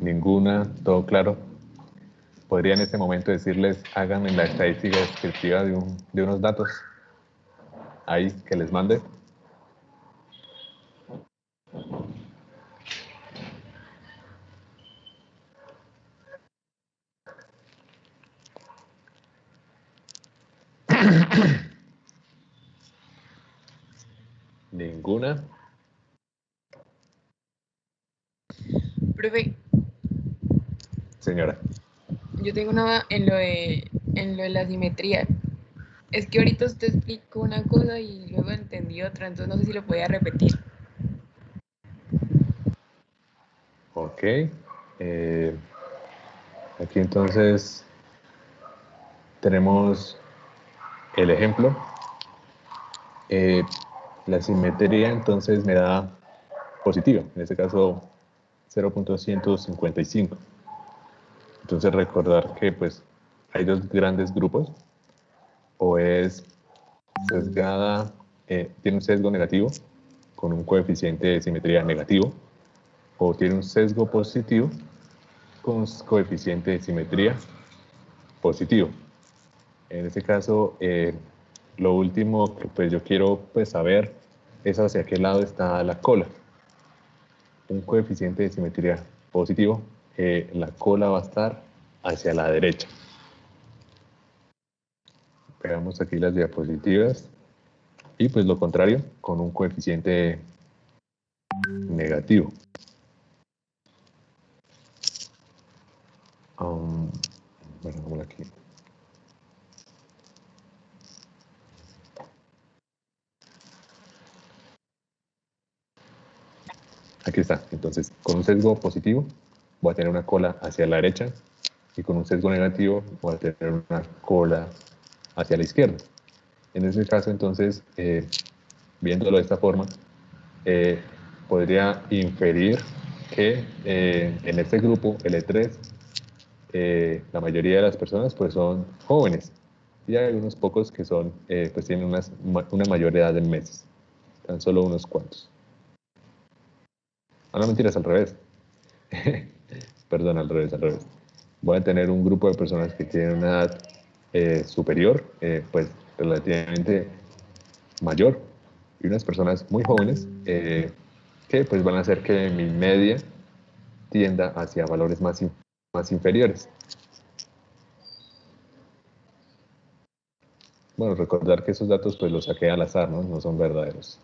Ninguna, todo claro. Podría en este momento decirles, háganme la estadística descriptiva de unos datos ahí que les mande. Ninguna. Profe, Señora. yo tengo una en lo de la simetría. Es que ahorita usted explicó una cosa y luego entendí otra, entonces no sé si lo podía repetir. Ok. Aquí entonces tenemos el ejemplo. La simetría entonces me da positiva, en este caso 0.155. Entonces recordar que pues hay dos grandes grupos, o es sesgada, tiene un sesgo negativo con un coeficiente de simetría negativo, o tiene un sesgo positivo con un coeficiente de simetría positivo. En este caso, lo último que pues yo quiero pues saber es hacia qué lado está la cola. Un coeficiente de simetría positivo, la cola va a estar hacia la derecha. Pegamos aquí las diapositivas y pues lo contrario con un coeficiente negativo. Bueno, vamos aquí. Aquí está. Entonces, con un sesgo positivo voy a tener una cola hacia la derecha y con un sesgo negativo voy a tener una cola hacia la izquierda. En ese caso, entonces, viéndolo de esta forma, podría inferir que en este grupo L3 la mayoría de las personas pues son jóvenes y hay unos pocos que son pues tienen una mayor edad en meses, tan solo unos cuantos. Ah, no, mentiras, al revés. Perdón, al revés. Voy a tener un grupo de personas que tienen una edad superior, pues relativamente mayor, y unas personas muy jóvenes que pues van a hacer que mi media tienda hacia valores más inferiores. Bueno, recordar que esos datos pues los saqué al azar, ¿no? No son verdaderos.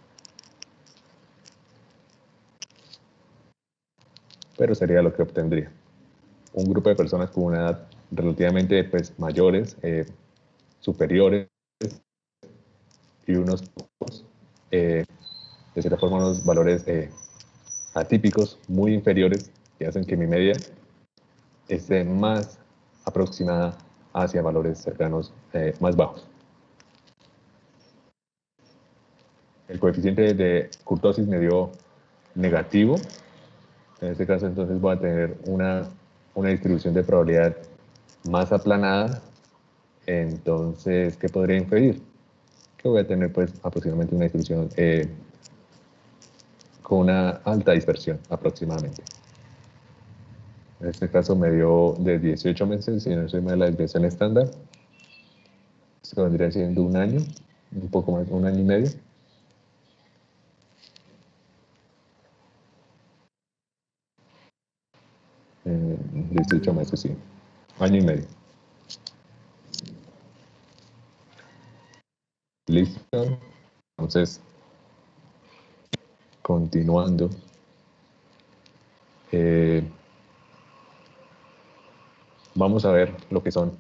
Pero sería lo que obtendría. Un grupo de personas con una edad relativamente pues mayores, superiores, y unos pocos, de cierta forma unos valores atípicos muy inferiores que hacen que mi media esté más aproximada hacia valores cercanos más bajos. el coeficiente de kurtosis me dio negativo. En este caso, entonces voy a tener una distribución de probabilidad más aplanada. Entonces, ¿qué podría inferir? Que voy a tener pues aproximadamente una distribución con una alta dispersión aproximadamente. En este caso me dio de 18 meses, si no soy mal, la desviación estándar. Esto vendría siendo un año, un poco más, un año y medio. Eh, 18 meses, sí. Año y medio. Listo. Entonces, continuando. Vamos a ver lo que son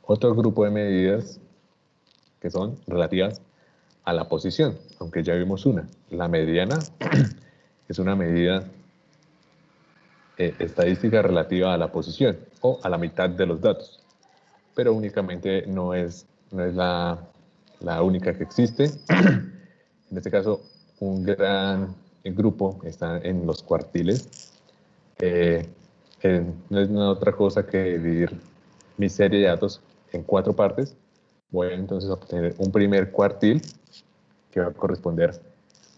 otro grupo de medidas que son relativas a la posición, aunque ya vimos una. La mediana es una medida estadística relativa a la posición o a la mitad de los datos, pero únicamente no es la única que existe. En este caso, un gran grupo está en los cuartiles. No es nada otra cosa que dividir mi serie de datos en 4 partes. Voy a entonces obtener un primer cuartil que va a corresponder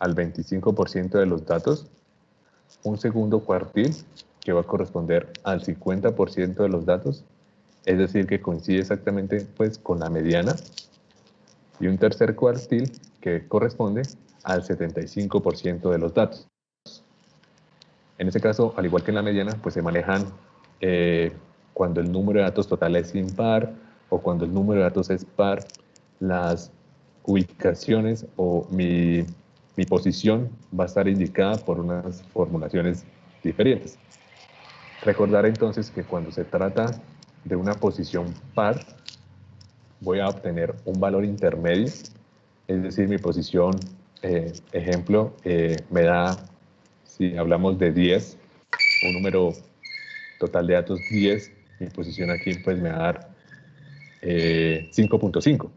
al 25% de los datos, un segundo cuartil que va a corresponder al 50% de los datos, es decir, que coincide exactamente pues, con la mediana, y un tercer cuartil que corresponde al 75% de los datos. En este caso, al igual que en la mediana, pues se manejan cuando el número de datos total es impar o cuando el número de datos es par, las ubicaciones o mi posición va a estar indicada por unas formulaciones diferentes. Recordar entonces que cuando se trata de una posición par, voy a obtener un valor intermedio, es decir, mi posición, ejemplo, me da, si hablamos de 10, un número total de datos 10, mi posición aquí pues me va a dar 5.5.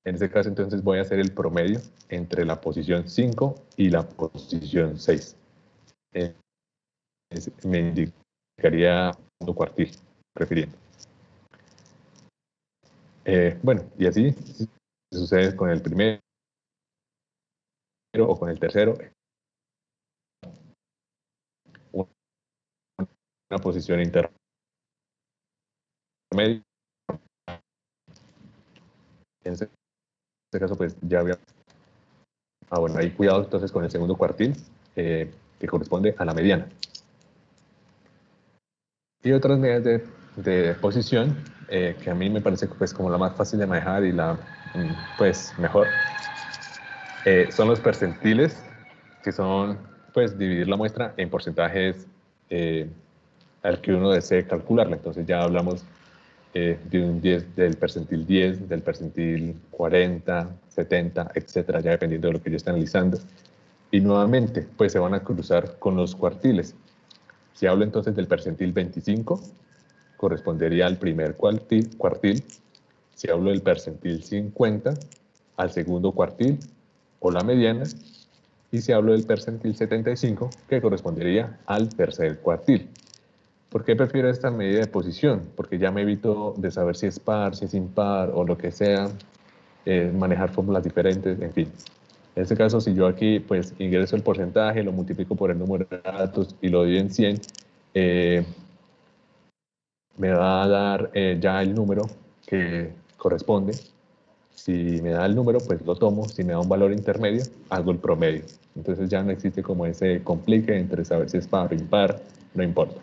En este caso entonces voy a hacer el promedio entre la posición 5 y la posición 6. Me indicaría un cuartil, refiriendo. Bueno, y así sucede con el primero o con el tercero. Una posición intermedia. En este caso, pues ya había... bueno, hay cuidado entonces con el segundo cuartil, que corresponde a la mediana. Y otras medidas de posición, que a mí me parece pues como la más fácil de manejar y la pues mejor, son los percentiles, que son pues dividir la muestra en porcentajes al que uno desee calcularla. Entonces ya hablamos de un 10, del percentil 10, del percentil 40, 70, etcétera, ya dependiendo de lo que yo esté analizando. Y nuevamente, pues se van a cruzar con los cuartiles. Si hablo entonces del percentil 25, correspondería al primer cuartil. Si hablo del percentil 50, al segundo cuartil o la mediana. Y si hablo del percentil 75, que correspondería al tercer cuartil. ¿Por qué prefiero esta medida de posición? Porque ya me evito de saber si es par, si es impar o lo que sea, manejar fórmulas diferentes, en fin. En este caso, si yo aquí pues ingreso el porcentaje, lo multiplico por el número de datos y lo divido en 100, me va a dar ya el número que corresponde. Si me da el número, pues lo tomo. Si me da un valor intermedio, hago el promedio. Entonces ya no existe como ese complique entre saber si es par o impar, no importa.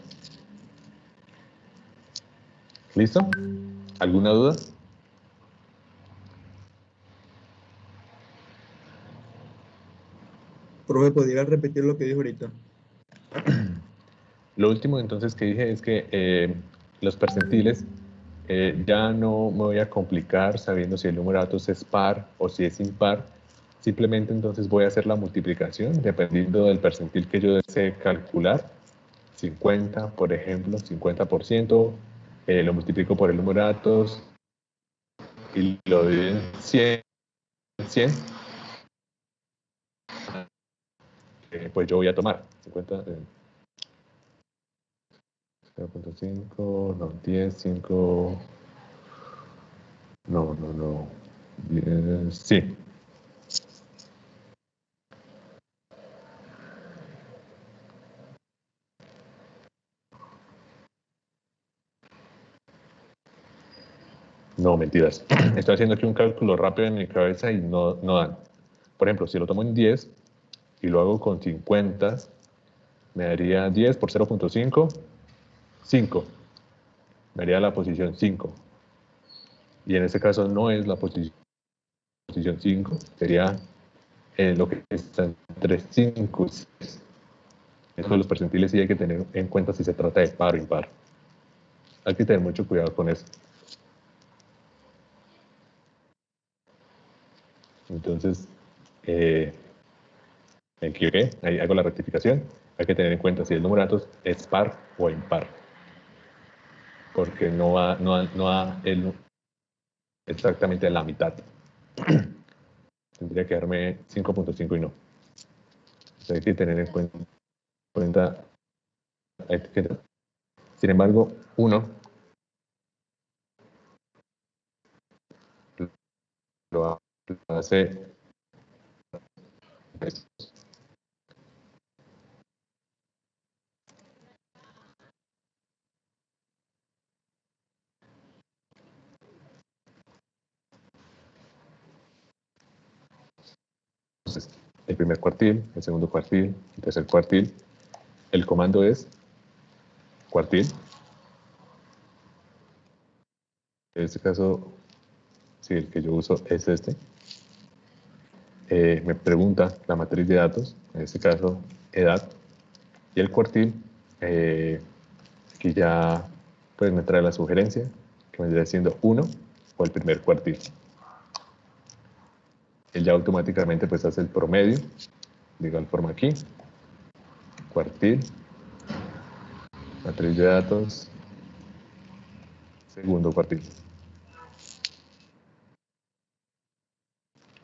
¿Listo? ¿Alguna duda? Profe, ¿podría repetir lo que dijo ahorita? Lo último entonces que dije es que los percentiles ya no me voy a complicar sabiendo si el número de datos es par o si es impar. Simplemente entonces voy a hacer la multiplicación dependiendo del percentil que yo desee calcular. 50, por ejemplo, 50%, lo multiplico por el número de datos y lo divido en 100, pues yo voy a tomar 50, 0.5, no, 10, 5, no, 10, sí. No, mentiras. Estoy haciendo aquí un cálculo rápido en mi cabeza y no dan. Por ejemplo, si lo tomo en 10 y lo hago con 50, me daría 10 por 0.5, 5. Me daría la posición 5. Y en este caso no es la posición 5, sería lo que está entre 5 y 6. Eso de los percentiles sí hay que tener en cuenta si se trata de par o impar. Hay que tener mucho cuidado con eso. Entonces, me equivoqué, ahí hago la rectificación. Hay que tener en cuenta si el número de datos es par o impar. Porque no da exactamente la mitad. Tendría que darme 5.5 y no. Entonces hay que tener en cuenta la etiqueta. Sin embargo, 1 lo hace. Entonces, el primer cuartil, el segundo cuartil, el tercer cuartil. El comando es cuartil. En este caso, sí, el que yo uso es este. Me pregunta la matriz de datos, en este caso edad, y el cuartil, aquí ya pues me trae la sugerencia, que vendría siendo 1 o el primer cuartil. Él ya automáticamente pues hace el promedio, de igual forma aquí, cuartil, matriz de datos, segundo cuartil.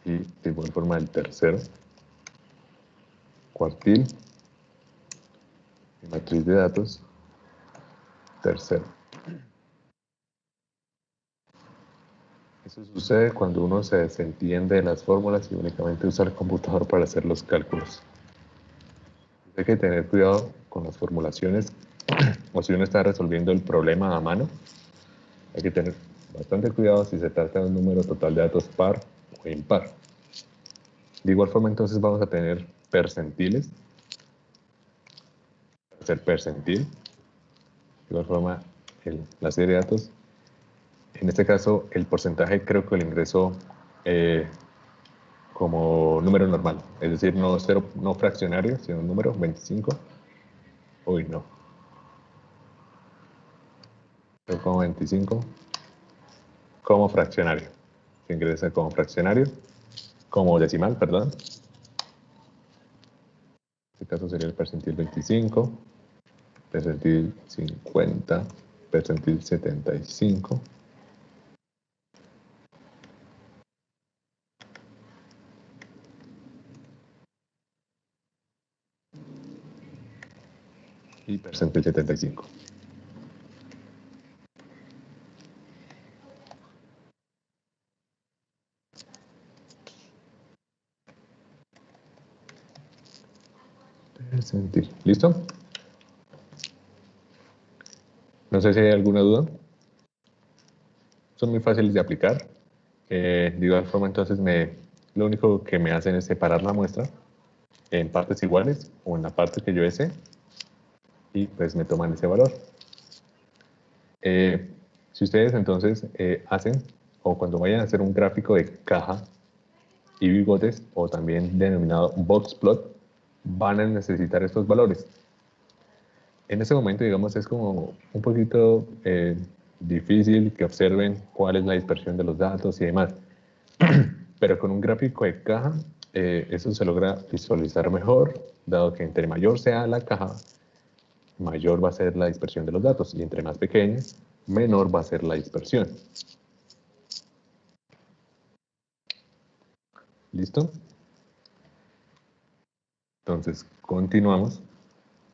Y de igual forma el tercero, cuartil, y matriz de datos, tercero. Eso sucede cuando uno se desentiende de las fórmulas y únicamente usa el computador para hacer los cálculos. Hay que tener cuidado con las formulaciones, o si uno está resolviendo el problema a mano, hay que tener bastante cuidado si se trata de un número total de datos par o impar. De igual forma, entonces vamos a tener percentiles. Para hacer percentil, de igual forma, la serie de datos. En este caso, el porcentaje creo que lo ingresó como número normal, es decir, no fraccionario, sino un número 25. Uy, no. Como 25 como fraccionario. Se ingresa como fraccionario, como decimal, perdón. En este caso sería el percentil 25, percentil 50, percentil 75. Y percentil 75. Percentil. ¿Listo? No sé si hay alguna duda. Son muy fáciles de aplicar. De igual forma, entonces, lo único que me hacen es separar la muestra en partes iguales o en la parte que yo desee y pues me toman ese valor. Si ustedes entonces hacen, o cuando vayan a hacer un gráfico de caja y bigotes, o también denominado box plot, van a necesitar estos valores. En ese momento, digamos, es como un poquito difícil que observen cuál es la dispersión de los datos y demás. Pero con un gráfico de caja, eso se logra visualizar mejor, dado que entre mayor sea la caja, mayor va a ser la dispersión de los datos, y entre más pequeña, menor va a ser la dispersión. ¿Listo? Entonces, continuamos.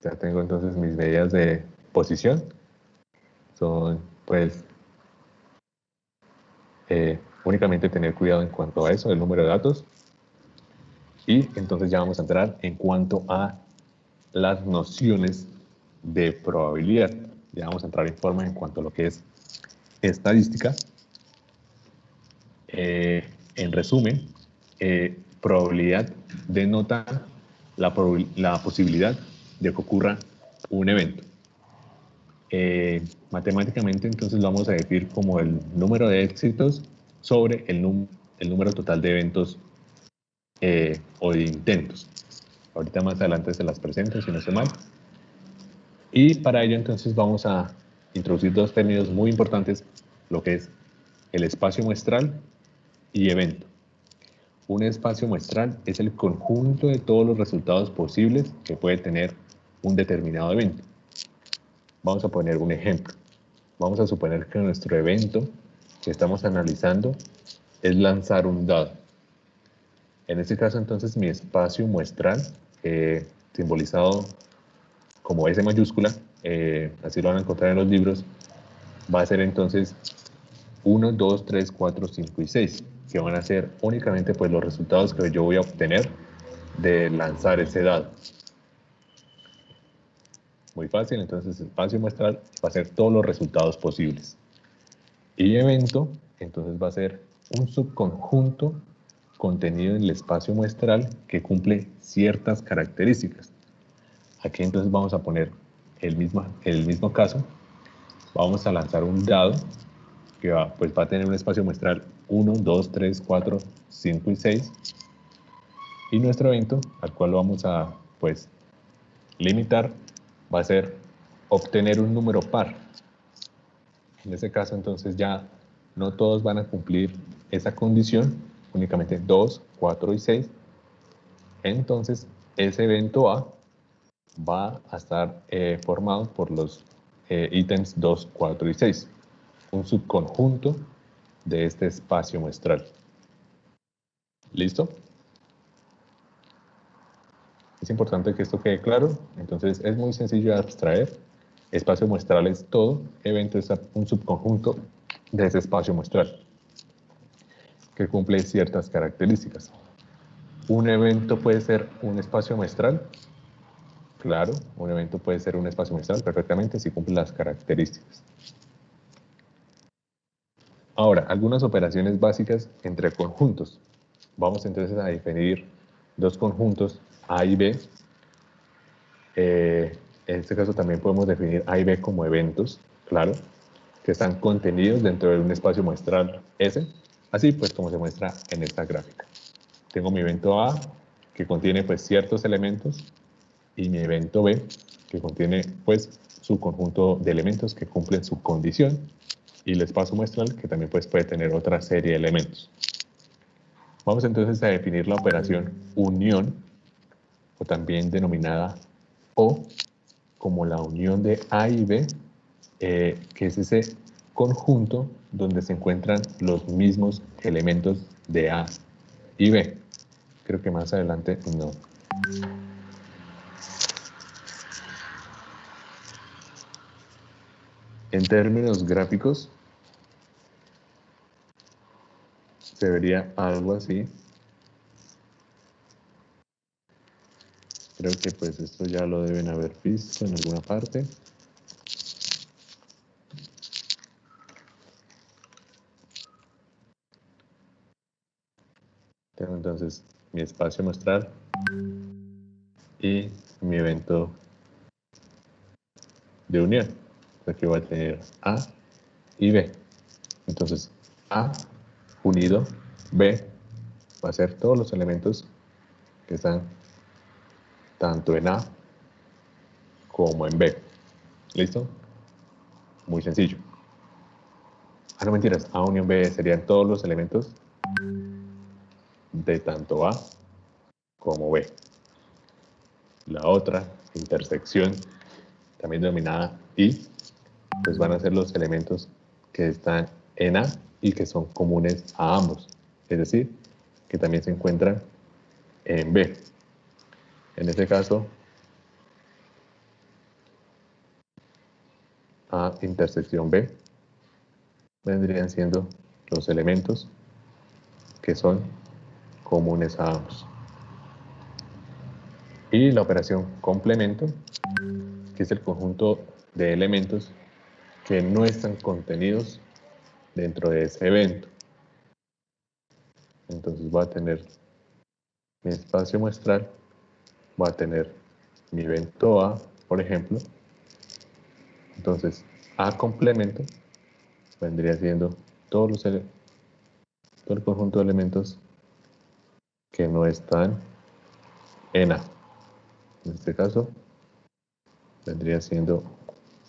Ya tengo entonces mis medidas de posición. Son, pues, únicamente tener cuidado en cuanto a eso, el número de datos. Y entonces ya vamos a entrar en cuanto a las nociones de probabilidad. Ya vamos a entrar en forma en cuanto a lo que es estadística. En resumen, probabilidad denota la posibilidad de que ocurra un evento. Matemáticamente, entonces lo vamos a definir como el número de éxitos sobre el número total de eventos o de intentos. Ahorita más adelante se las presento, si no estoy mal. Y para ello, entonces, vamos a introducir dos términos muy importantes, lo que es el espacio muestral y evento. Un espacio muestral es el conjunto de todos los resultados posibles que puede tener un determinado evento. Vamos a poner un ejemplo. Vamos a suponer que nuestro evento que estamos analizando es lanzar un dado. En este caso, entonces, mi espacio muestral, simbolizado como S mayúscula, así lo van a encontrar en los libros, va a ser entonces 1, 2, 3, 4, 5 y 6, que van a ser únicamente pues, los resultados que yo voy a obtener de lanzar ese dado. Muy fácil, entonces espacio muestral va a ser todos los resultados posibles. Y evento, entonces va a ser un subconjunto contenido en el espacio muestral que cumple ciertas características. Aquí entonces vamos a poner el mismo caso. Vamos a lanzar un dado que va a tener un espacio muestral 1, 2, 3, 4, 5 y 6. Y nuestro evento, al cual lo vamos a pues, limitar, va a ser obtener un número par. En este caso, entonces, ya no todos van a cumplir esa condición, únicamente 2, 4 y 6. Entonces, ese evento A va a estar formado por los ítems 2, 4 y 6, un subconjunto de este espacio muestral. ¿Listo? Es importante que esto quede claro, entonces es muy sencillo de abstraer. Espacio muestral es todo, evento es un subconjunto de ese espacio muestral que cumple ciertas características. ¿Un evento puede ser un espacio muestral? Claro, un evento puede ser un espacio muestral perfectamente si cumple las características. Ahora, algunas operaciones básicas entre conjuntos. Vamos entonces a definir dos conjuntos A y B. En este caso también podemos definir A y B como eventos, claro, que están contenidos dentro de un espacio muestral S, así pues como se muestra en esta gráfica. Tengo mi evento A, que contiene pues ciertos elementos, y mi evento B, que contiene pues su conjunto de elementos que cumplen su condición, y el espacio muestral, que también pues, puede tener otra serie de elementos. Vamos entonces a definir la operación unión, o también denominada O, como la unión de A y B, que es ese conjunto donde se encuentran los mismos elementos de A y B. Creo que más adelante no. En términos gráficos, se vería algo así. Creo que pues esto ya lo deben haber visto en alguna parte. Tengo entonces mi espacio muestral y mi evento de unión. Aquí voy a tener A y B. Entonces A unido B va a ser todos los elementos que están tanto en A como en B. ¿Listo? Muy sencillo. Ah, no mentiras. A unión B serían todos los elementos de tanto A como B. La otra intersección, también denominada I, pues van a ser los elementos que están en A y que son comunes a ambos. Es decir, que también se encuentran en B. En este caso, A intersección B vendrían siendo los elementos que son comunes a ambos. Y la operación complemento, que es el conjunto de elementos que no están contenidos dentro de ese evento. Entonces voy a tener mi espacio muestral, voy a tener mi evento A, por ejemplo. Entonces, A complemento vendría siendo todo el conjunto de elementos que no están en A. En este caso, vendría siendo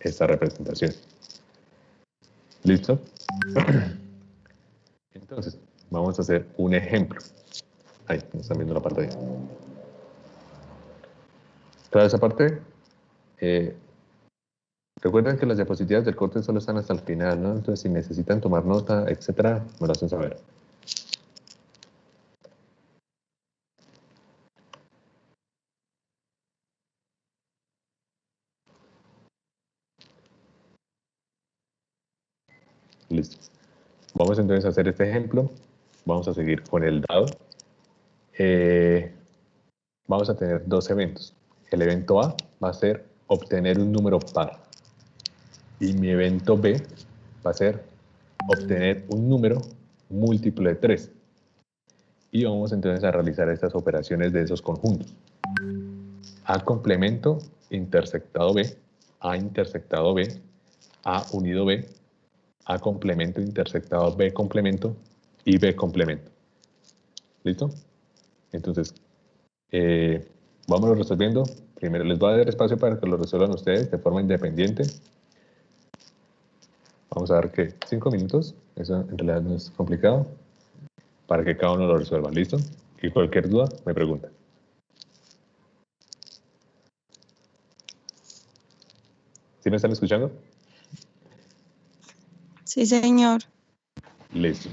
esta representación. ¿Listo? Entonces, vamos a hacer un ejemplo. Ahí, están viendo la pantalla. Toda esa parte, recuerden que las diapositivas del corte solo están hasta el final, ¿no? Entonces, si necesitan tomar nota, etcétera, me lo hacen saber. Listo. Vamos entonces a hacer este ejemplo. Vamos a seguir con el dado. Vamos a tener dos eventos. El evento A va a ser obtener un número par. Y mi evento B va a ser obtener un número múltiplo de 3. Y vamos entonces a realizar estas operaciones de esos conjuntos. A complemento intersectado B, A intersectado B, A unido B, A complemento intersectado B complemento y B complemento. ¿Listo? Entonces, vámonos resolviendo. Primero les voy a dar espacio para que lo resuelvan ustedes de forma independiente. Vamos a dar que 5 minutos, eso en realidad no es complicado, para que cada uno lo resuelva. ¿Listo? Y cualquier duda me pregunta. ¿Sí me están escuchando? Sí, señor. Listo.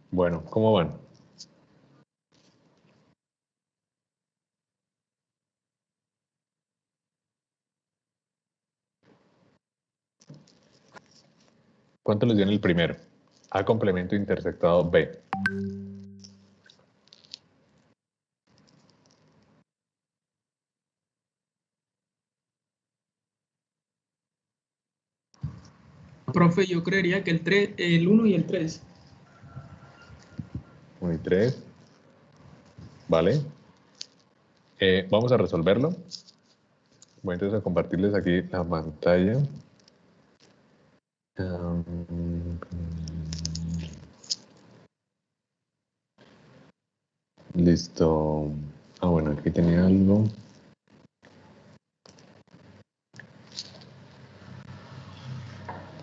Bueno, ¿cómo van? ¿Cuánto les dio en el primero? A complemento intersectado B. Profe, yo creería que el 1 y el 3. 1 y 3. ¿Vale? Vamos a resolverlo. Voy entonces a compartirles aquí la pantalla. Listo. Ah, bueno, aquí tenía algo.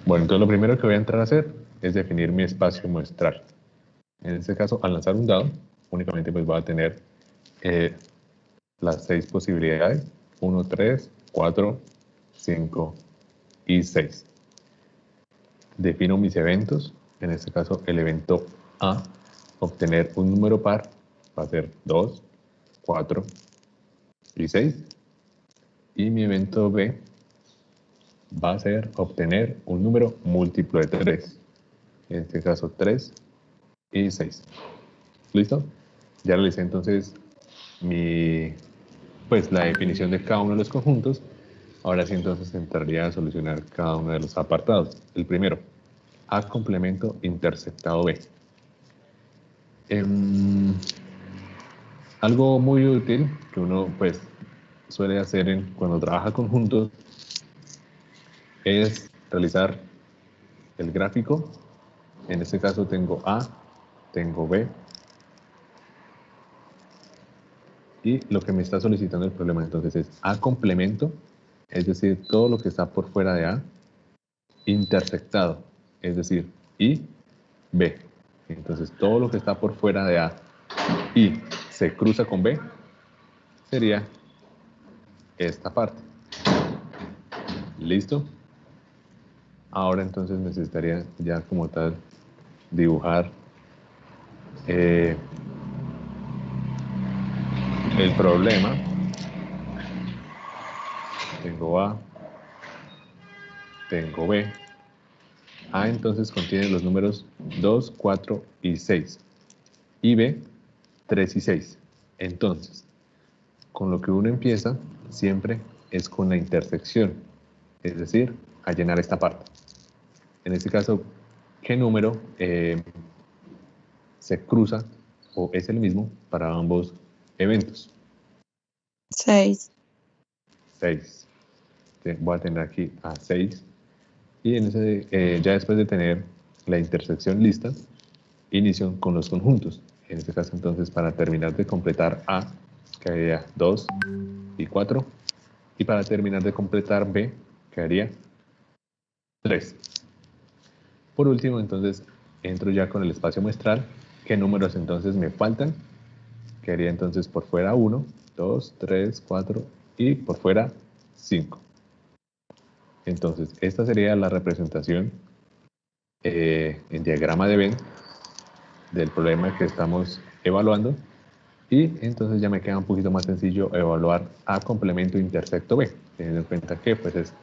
Bueno, entonces lo primero que voy a entrar a hacer es definir mi espacio muestral. En este caso, al lanzar un dado, únicamente pues voy a tener las 6 posibilidades. 1, 3, 4, 5 y 6. Defino mis eventos. En este caso, el evento A, obtener un número par, va a ser 2, 4 y 6. Y mi evento B va a ser obtener un número múltiplo de 3. En este caso, 3 y 6. ¿Listo? Ya realicé entonces pues la definición de cada uno de los conjuntos Ahora sí, entonces entraría a solucionar cada uno de los apartados. El primero, A complemento interceptado B. Algo muy útil que uno pues suele hacer cuando trabaja conjuntos es realizar el gráfico. En este caso tengo A, tengo B, y lo que me está solicitando el problema entonces es A complemento, es decir, todo lo que está por fuera de A, intersectado, es decir, y B. Entonces todo lo que está por fuera de A y se cruza con B sería esta parte. ¿Listo? Ahora entonces necesitaría ya como tal dibujar el problema. Tengo A, tengo B. A entonces contiene los números 2, 4 y 6. Y B, 3 y 6. Entonces, con lo que uno empieza siempre es con la intersección, es decir, a llenar esta parte. En este caso, ¿qué número se cruza o es el mismo para ambos eventos? 6. 6. Voy a tener aquí a 6. Y en ya después de tener la intersección lista, inicio con los conjuntos. En este caso, entonces, para terminar de completar A, quedaría 2 y 4. Y para terminar de completar B, quedaría 3. Por último, entonces, entro ya con el espacio muestral. ¿Qué números entonces me faltan? Quedaría entonces por fuera 1, 2, 3, 4 y por fuera 5. Entonces, esta sería la representación en diagrama de Venn del problema que estamos evaluando. Y entonces ya me queda un poquito más sencillo evaluar A complemento intersecto B, teniendo en cuenta que pues es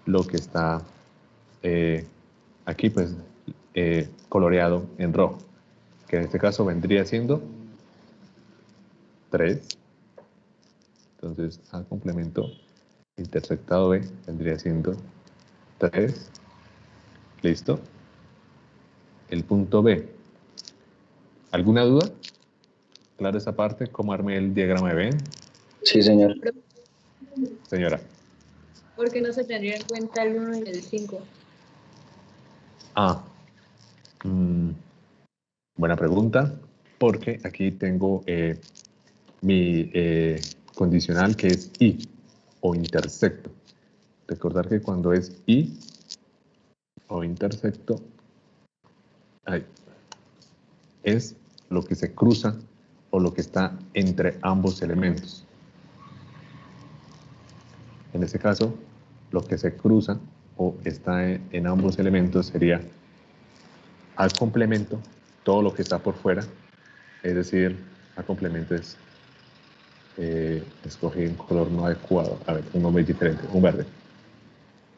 lo que está aquí pues coloreado en rojo, que en este caso vendría siendo 3. Entonces A complemento intersectado B vendría siendo 3. Listo. El punto B. ¿Alguna duda? Claro esa parte, ¿cómo armé el diagrama de Venn? Sí, señor. Señora. ¿Por qué no se tendría en cuenta el 1 y el 5? Ah, buena pregunta, porque aquí tengo mi condicional que es y o intersecto. Recordar que cuando es y o intersecto, es lo que se cruza o lo que está entre ambos elementos. En este caso, lo que se cruza o está en ambos elementos sería al complemento, todo lo que está por fuera, es decir, al complemento es, escogí un color no adecuado, a ver, un nombre diferente, un verde.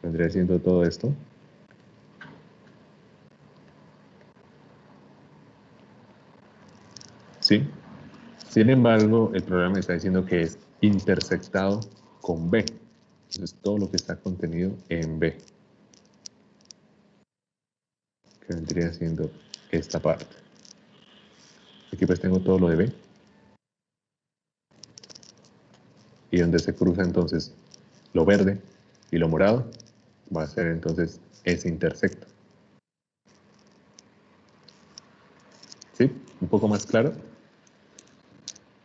Vendría siendo todo esto. ¿Sí? Sin embargo, el programa me está diciendo que es intersectado con B. Entonces, todo lo que está contenido en B. Que vendría siendo esta parte. Aquí pues tengo todo lo de B. Y donde se cruza entonces lo verde y lo morado, va a ser entonces ese intersecto. ¿Sí? ¿Un poco más claro?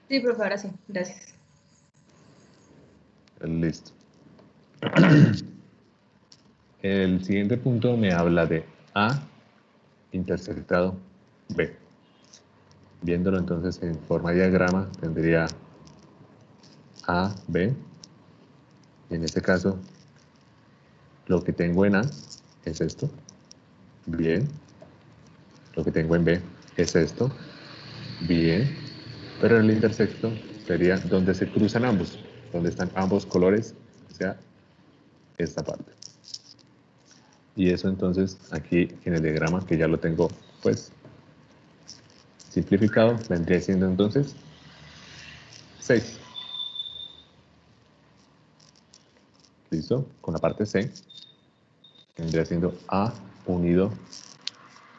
Sí, profe, ahora sí. Gracias. Listo. El siguiente punto me habla de A intersectado B. Viéndolo entonces en forma de diagrama, tendría A, B. Y en este caso, lo que tengo en A es esto. Bien. Lo que tengo en B es esto. Bien. Pero en el intersecto sería donde se cruzan ambos, donde están ambos colores, o sea, esta parte. Y eso entonces aquí en el diagrama, que ya lo tengo pues simplificado, vendría siendo entonces 6. ¿Listo? Con la parte C, que vendría siendo A unido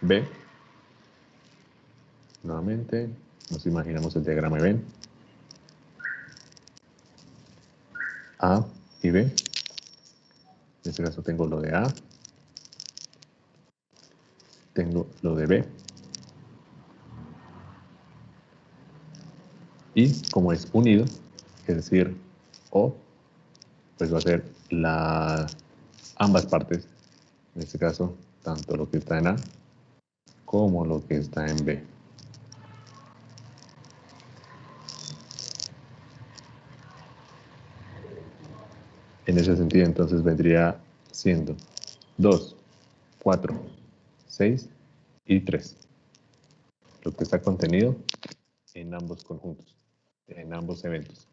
B. Nuevamente, nos imaginamos el diagrama de Venn. A y B. En este caso tengo lo de A. Tengo lo de B. Y como es unido, es decir, O, pues va a ser ambas partes. En este caso, tanto lo que está en A como lo que está en B. En ese sentido, entonces vendría siendo 2, 4, 6 y 3. Lo que está contenido en ambos conjuntos, en ambos eventos.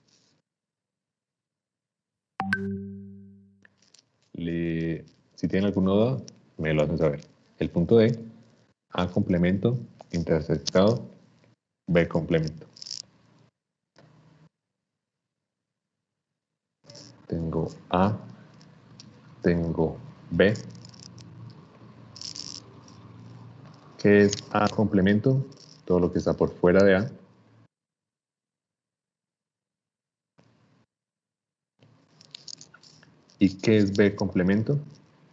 Si tienen alguna duda, me lo hacen saber. El punto D, A complemento intersectado B complemento. Tengo A, tengo B. ¿Qué es A complemento? Todo lo que está por fuera de A. ¿Y qué es B complemento?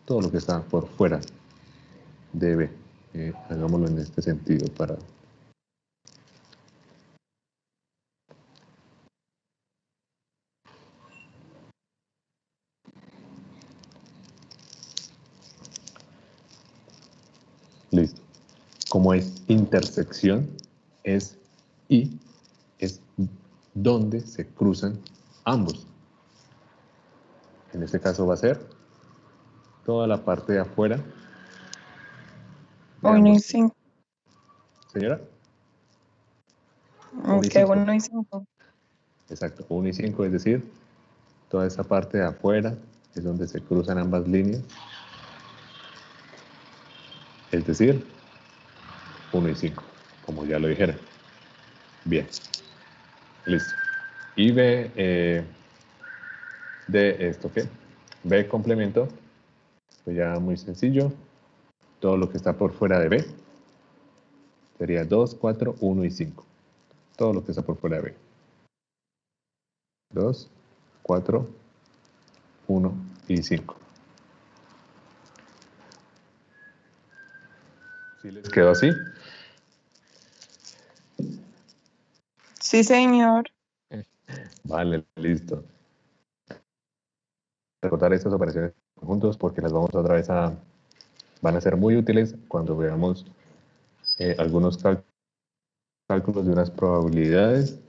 Todo lo que está por fuera de B. Hagámoslo en este sentido para... Listo. Como es intersección, es donde se cruzan ambos. En este caso va a ser toda la parte de afuera. De 1 y ambos. 5. Señora. Es que 1 y 5. Exacto, 1 y 5, es decir, toda esa parte de afuera es donde se cruzan ambas líneas. Es decir, 1 y 5, como ya lo dijera. Bien, listo. Y B, de esto, ¿qué? B complemento, pues ya muy sencillo. Todo lo que está por fuera de B sería 2, 4, 1 y 5. Todo lo que está por fuera de B. 2, 4, 1 y 5. ¿Sí les quedó así? Sí, señor. Vale, listo. Recordar estas operaciones juntos porque las vamos otra vez van a ser muy útiles cuando veamos algunos cálculos de unas probabilidades.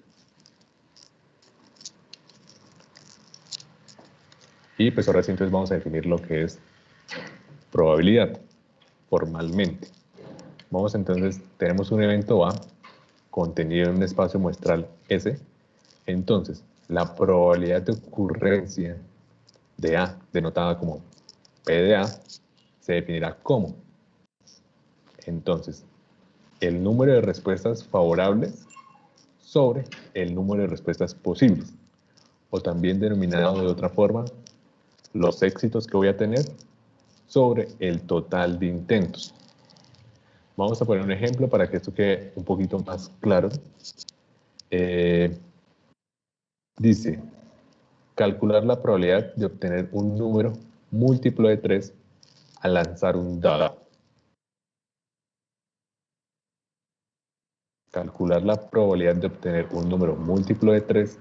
Y pues ahora sí entonces vamos a definir lo que es probabilidad formalmente. Vamos entonces, tenemos un evento A contenido en un espacio muestral S. Entonces, la probabilidad de ocurrencia de A, denotada como P de A, se definirá como. Entonces, el número de respuestas favorables sobre el número de respuestas posibles, o también denominado de otra forma, los éxitos que voy a tener sobre el total de intentos. Vamos a poner un ejemplo para que esto quede un poquito más claro. Dice, calcular la probabilidad de obtener un número múltiplo de 3 al lanzar un dado. Calcular la probabilidad de obtener un número múltiplo de 3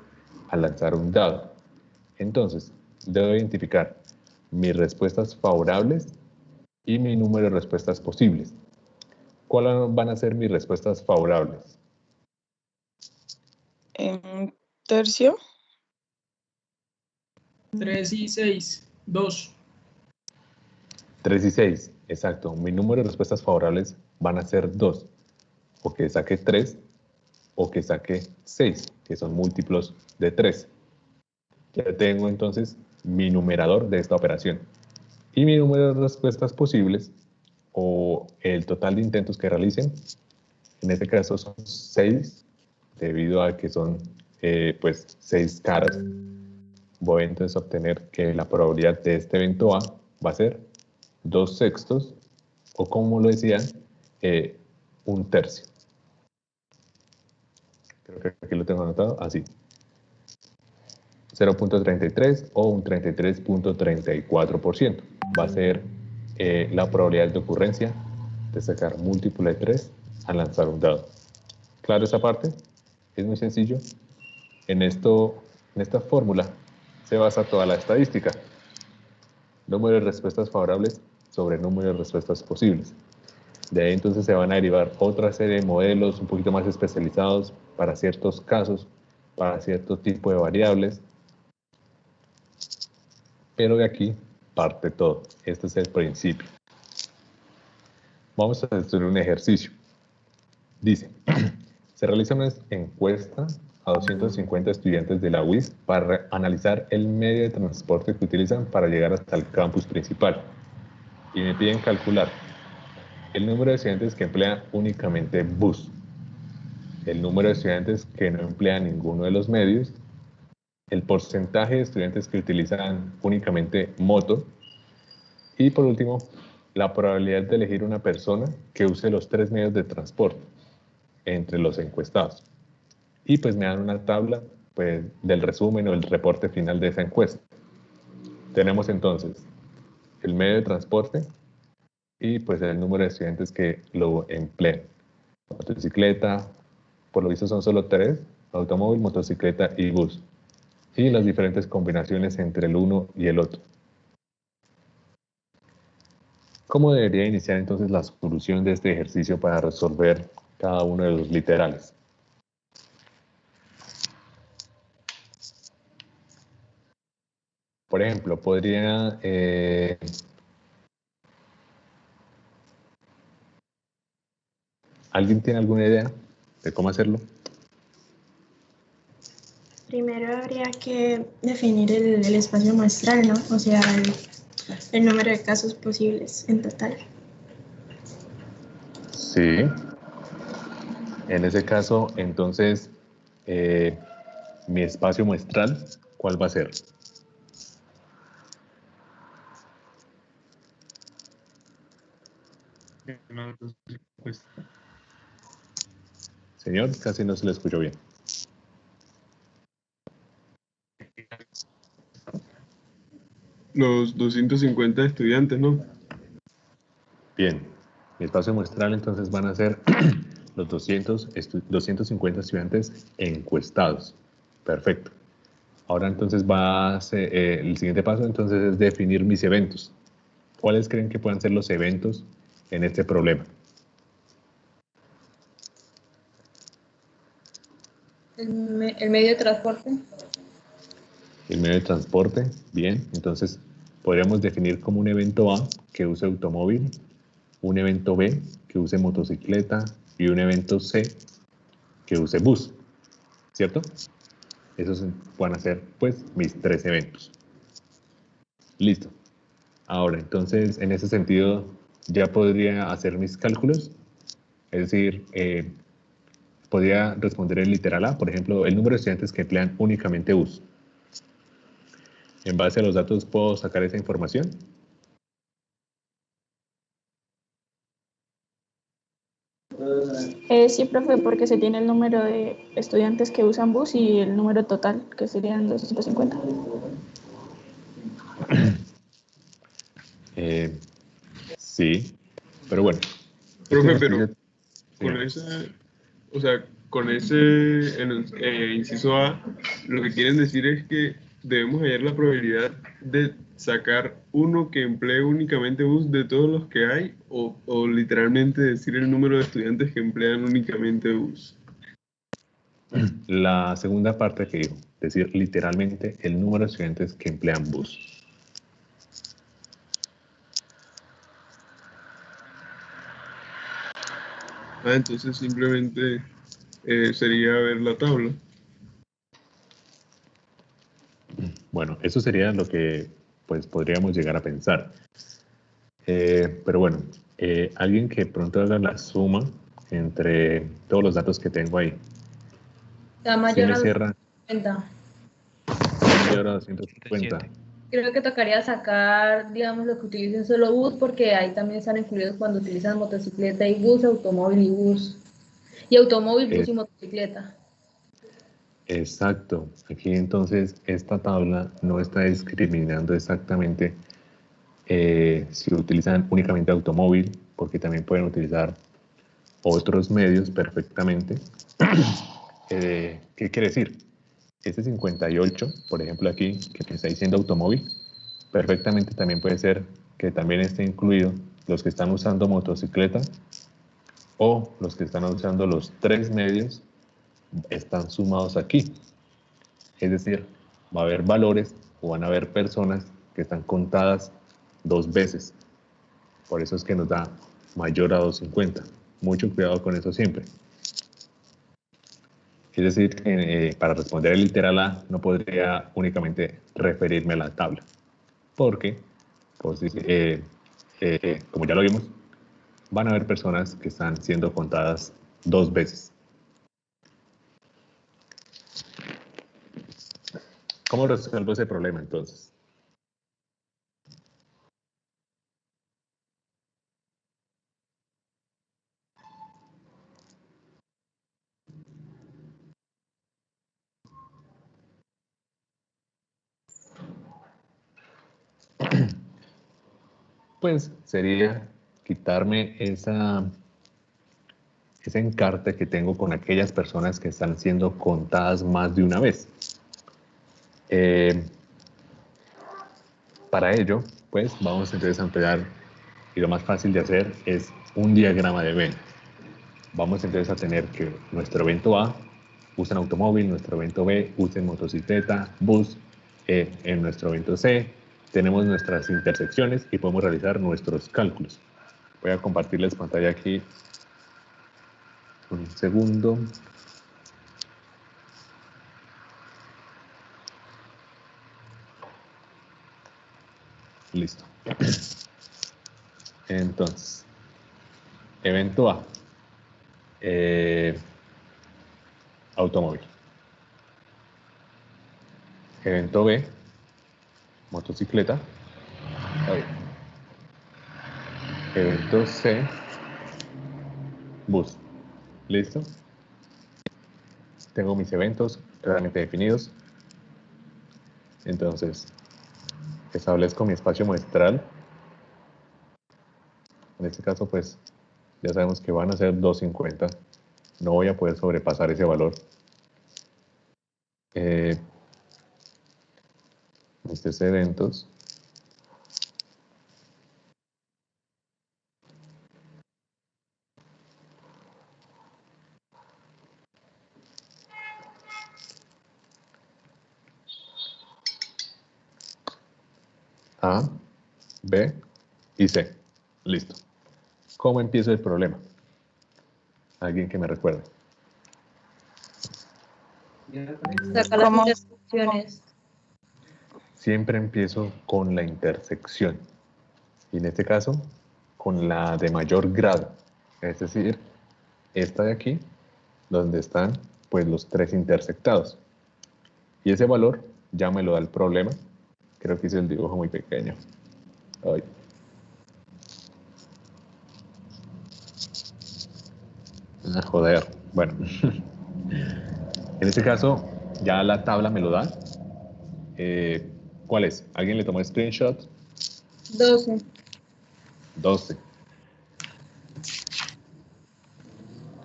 al lanzar un dado. Entonces, debo identificar mis respuestas favorables y mi número de respuestas posibles. ¿Cuáles van a ser mis respuestas favorables? En tercio. 3 y 6, 2. 3 y 6, exacto. Mi número de respuestas favorables van a ser 2. O que saque 3 o que saque 6, que son múltiplos de 3. Ya tengo entonces mi numerador de esta operación. Y mi número de respuestas posibles, o el total de intentos que realicen, en este caso son 6, debido a que son pues 6 caras. voy entonces a obtener que la probabilidad de este evento A va a ser 2/6, o como lo decían, 1/3. Creo que aquí lo tengo anotado, así. 0.33 o un 33.34%. Va a ser la probabilidad de ocurrencia de sacar múltiplo de 3 al lanzar un dado. ¿Claro esa parte? Es muy sencillo. En esta fórmula se basa toda la estadística. Número de respuestas favorables sobre número de respuestas posibles. De ahí entonces se van a derivar otra serie de modelos un poquito más especializados para ciertos casos, para cierto tipo de variables. Pero de aquí parte todo. Este es el principio. Vamos a hacer un ejercicio. Dice, se realiza una encuesta a 250 estudiantes de la UIS para analizar el medio de transporte que utilizan para llegar hasta el campus principal. Y me piden calcular el número de estudiantes que emplean únicamente bus, el número de estudiantes que no emplean ninguno de los medios, el porcentaje de estudiantes que utilizan únicamente moto, y por último, la probabilidad de elegir una persona que use los 3 medios de transporte entre los encuestados. Y pues me dan una tabla pues, del resumen o el reporte final de esa encuesta. Tenemos entonces el medio de transporte y pues el número de estudiantes que lo emplean. Motocicleta, por lo visto son solo 3, automóvil, motocicleta y bus. Y las diferentes combinaciones entre el uno y el otro. ¿Cómo debería iniciar entonces la solución de este ejercicio para resolver cada uno de los literales? Por ejemplo, podría... ¿alguien tiene alguna idea de cómo hacerlo? Primero habría que definir el espacio muestral, ¿no? O sea, el número de casos posibles en total. Sí. En ese caso, entonces, mi espacio muestral, ¿cuál va a ser? Señor, casi no se le escuchó bien. Los 250 estudiantes, ¿no? Bien. Mi espacio muestral entonces van a ser los 250 estudiantes encuestados. Perfecto. Ahora entonces el siguiente paso entonces es definir mis eventos. ¿Cuáles creen que puedan ser los eventos en este problema? El medio de transporte. El medio de transporte, bien. Entonces podríamos definir como un evento A que use automóvil, un evento B que use motocicleta y un evento C que use bus, ¿cierto? Esos van a ser pues mis 3 eventos. Listo. Ahora, entonces, en ese sentido, ya podría hacer mis cálculos. Es decir, podría responder el literal A, por ejemplo, el número de estudiantes que emplean únicamente bus. En base a los datos, ¿puedo sacar esa información? Sí, profe, porque se tiene el número de estudiantes que usan bus y el número total, que serían 250. Sí, pero bueno. Profe, pero Sí. con ese inciso A, lo que quieren decir es que debemos hallar la probabilidad de sacar uno que emplee únicamente bus de todos los que hay, o literalmente decir el número de estudiantes que emplean únicamente bus. La segunda parte que dijo, decir literalmente el número de estudiantes que emplean bus. Entonces simplemente sería ver la tabla. Bueno, eso sería lo que pues podríamos llegar a pensar. Pero bueno, alguien que pronto haga la suma entre todos los datos que tengo ahí. La mayor ¿Sí me cierra? 50. mayor a 250. Creo que tocaría sacar, digamos, lo que utilicen solo bus, porque ahí también están incluidos cuando utilizan motocicleta y bus, automóvil y bus. Y automóvil, bus y motocicleta. Exacto. Aquí entonces esta tabla no está discriminando exactamente si utilizan únicamente automóvil, porque también pueden utilizar otros medios perfectamente. ¿Qué quiere decir? Este 58, por ejemplo aquí, que me está diciendo automóvil, perfectamente también puede ser que también esté incluido los que están usando motocicleta o los que están usando los tres medios están sumados aquí. Es decir, va a haber valores o van a haber personas que están contadas dos veces. Por eso es que nos da mayor a 250. Mucho cuidado con eso siempre. Es decir, que para responder el literal A no podría únicamente referirme a la tabla. Porque, pues, como ya lo vimos, van a haber personas que están siendo contadas dos veces. ¿Cómo resuelvo ese problema entonces? Pues sería quitarme ese encarte que tengo con aquellas personas que están siendo contadas más de una vez. Para ello, pues vamos entonces a emplear, y lo más fácil de hacer es un diagrama de Venn. Vamos entonces a tener que nuestro evento A usa en automóvil, nuestro evento B usa en motocicleta, bus, en nuestro evento C tenemos nuestras intersecciones y podemos realizar nuestros cálculos. Voy a compartirles pantalla aquí un segundo. Listo. Entonces, evento A, automóvil. Evento B, motocicleta. Evento C, bus. ¿Listo? Tengo mis eventos claramente definidos. Entonces, establezco mi espacio muestral. En este caso, pues, ya sabemos que van a ser 250. No voy a poder sobrepasar ese valor. Estos eventos. A, B y C. Listo. ¿Cómo empiezo el problema? ¿Alguien que me recuerde? Sacar las intersecciones. Siempre empiezo con la intersección. Y en este caso, con la de mayor grado. Es decir, esta de aquí, donde están pues los tres intersectados. Y ese valor ya me lo da el problema. Creo que hice el dibujo muy pequeño. Ay. Ah, joder. Bueno. En este caso, ya la tabla me lo da. ¿Cuál es? ¿Alguien le tomó screenshot? 12. 12.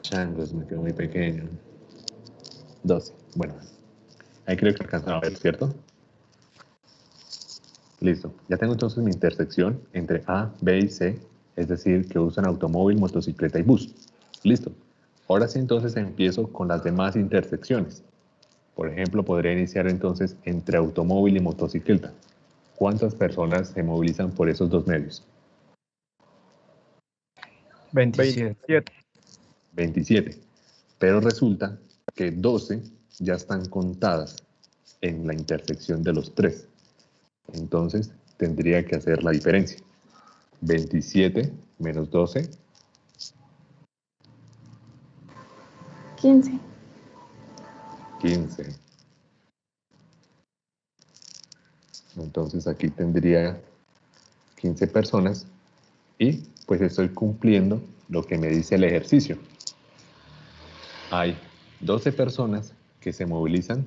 Changos, me quedó muy pequeño. 12. Bueno, ahí creo que alcanzan a ver, ¿cierto? Listo. Ya tengo entonces mi intersección entre A, B y C, es decir, que usan automóvil, motocicleta y bus. Listo. Ahora sí entonces empiezo con las demás intersecciones. Por ejemplo, podría iniciar entonces entre automóvil y motocicleta. ¿Cuántas personas se movilizan por esos dos medios? 27. 27. Pero resulta que 12 ya están contadas en la intersección de los tres. Entonces tendría que hacer la diferencia. 27 menos 12. 15. 15. Entonces aquí tendría 15 personas y pues estoy cumpliendo lo que me dice el ejercicio. Hay 12 personas que se movilizan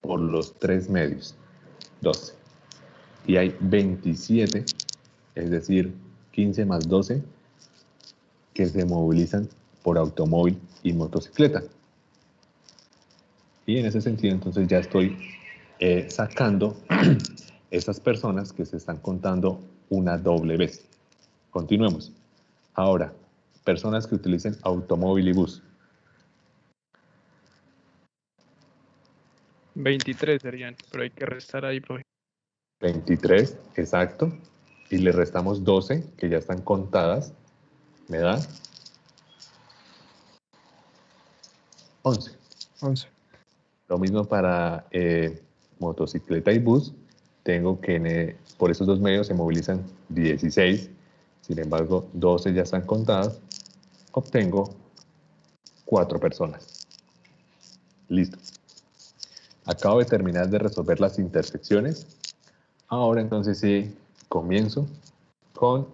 por los 3 medios, 12. Y hay 27, es decir, 15 más 12, que se movilizan por automóvil y motocicleta. Y en ese sentido, entonces ya estoy sacando esas personas que se están contando una doble vez. Continuemos. Ahora, personas que utilicen automóvil y bus. 23 serían, pero hay que restar ahí, profe. 23, exacto. Y le restamos 12, que ya están contadas. Me da 11. 11. Lo mismo para motocicleta y bus. Tengo que por esos dos medios se movilizan 16. Sin embargo, 12 ya están contadas. Obtengo 4 personas. Listo. Acabo de terminar de resolver las intersecciones. Ahora entonces sí comienzo con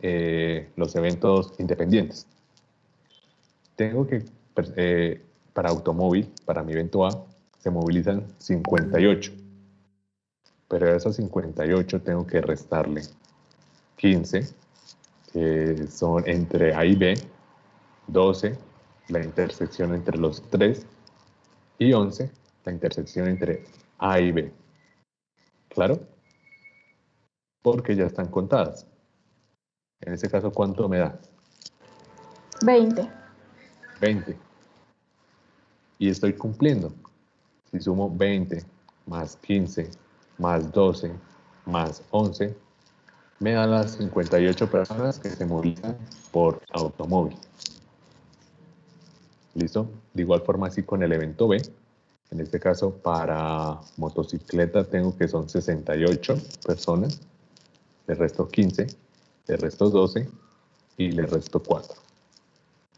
los eventos independientes. Tengo que, para automóvil, para mi evento A, se movilizan 58. Pero de esos 58 tengo que restarle 15, que son entre A y B, 12, la intersección entre los 3, y 11, la intersección entre A y B. ¿Claro? Porque ya están contadas. En este caso, ¿cuánto me da? 20. 20. Y estoy cumpliendo. Si sumo 20 más 15 más 12 más 11, me da las 58 personas que se movilizan por automóvil. ¿Listo? De igual forma así con el evento B. En este caso, para motocicleta tengo que son 68 personas. Le resto 15, le resto 12 y le resto 4.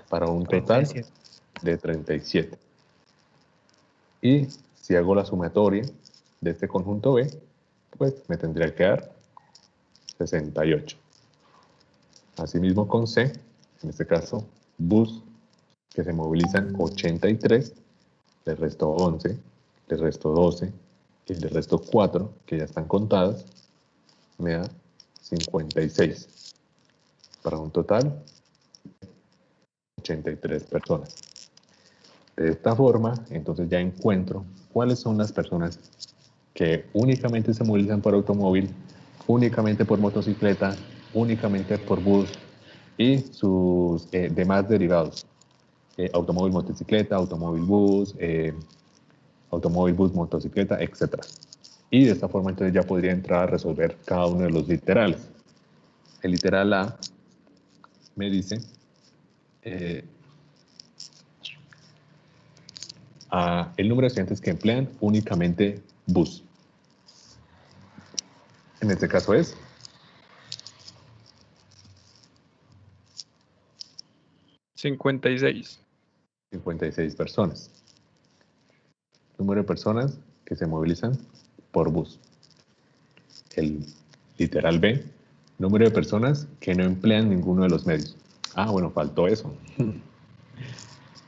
Para un total 37. de 37. Y si hago la sumatoria de este conjunto B, pues me tendría que dar 68. Asimismo con C, en este caso bus, que se movilizan 83, le resto 11, le resto 12 y le resto 4, que ya están contadas, me da 56. Para un total de 83 personas. De esta forma, entonces ya encuentro cuáles son las personas que únicamente se movilizan por automóvil, únicamente por motocicleta, únicamente por bus y sus demás derivados. Automóvil, motocicleta, automóvil, bus, motocicleta, etc. Y de esta forma entonces ya podría entrar a resolver cada uno de los literales. El literal A me dice el número de estudiantes que emplean únicamente bus. En este caso es 56. 56 personas. Número de personas que se movilizan por bus. El literal B, número de personas que no emplean ninguno de los medios. Ah, bueno, faltó eso.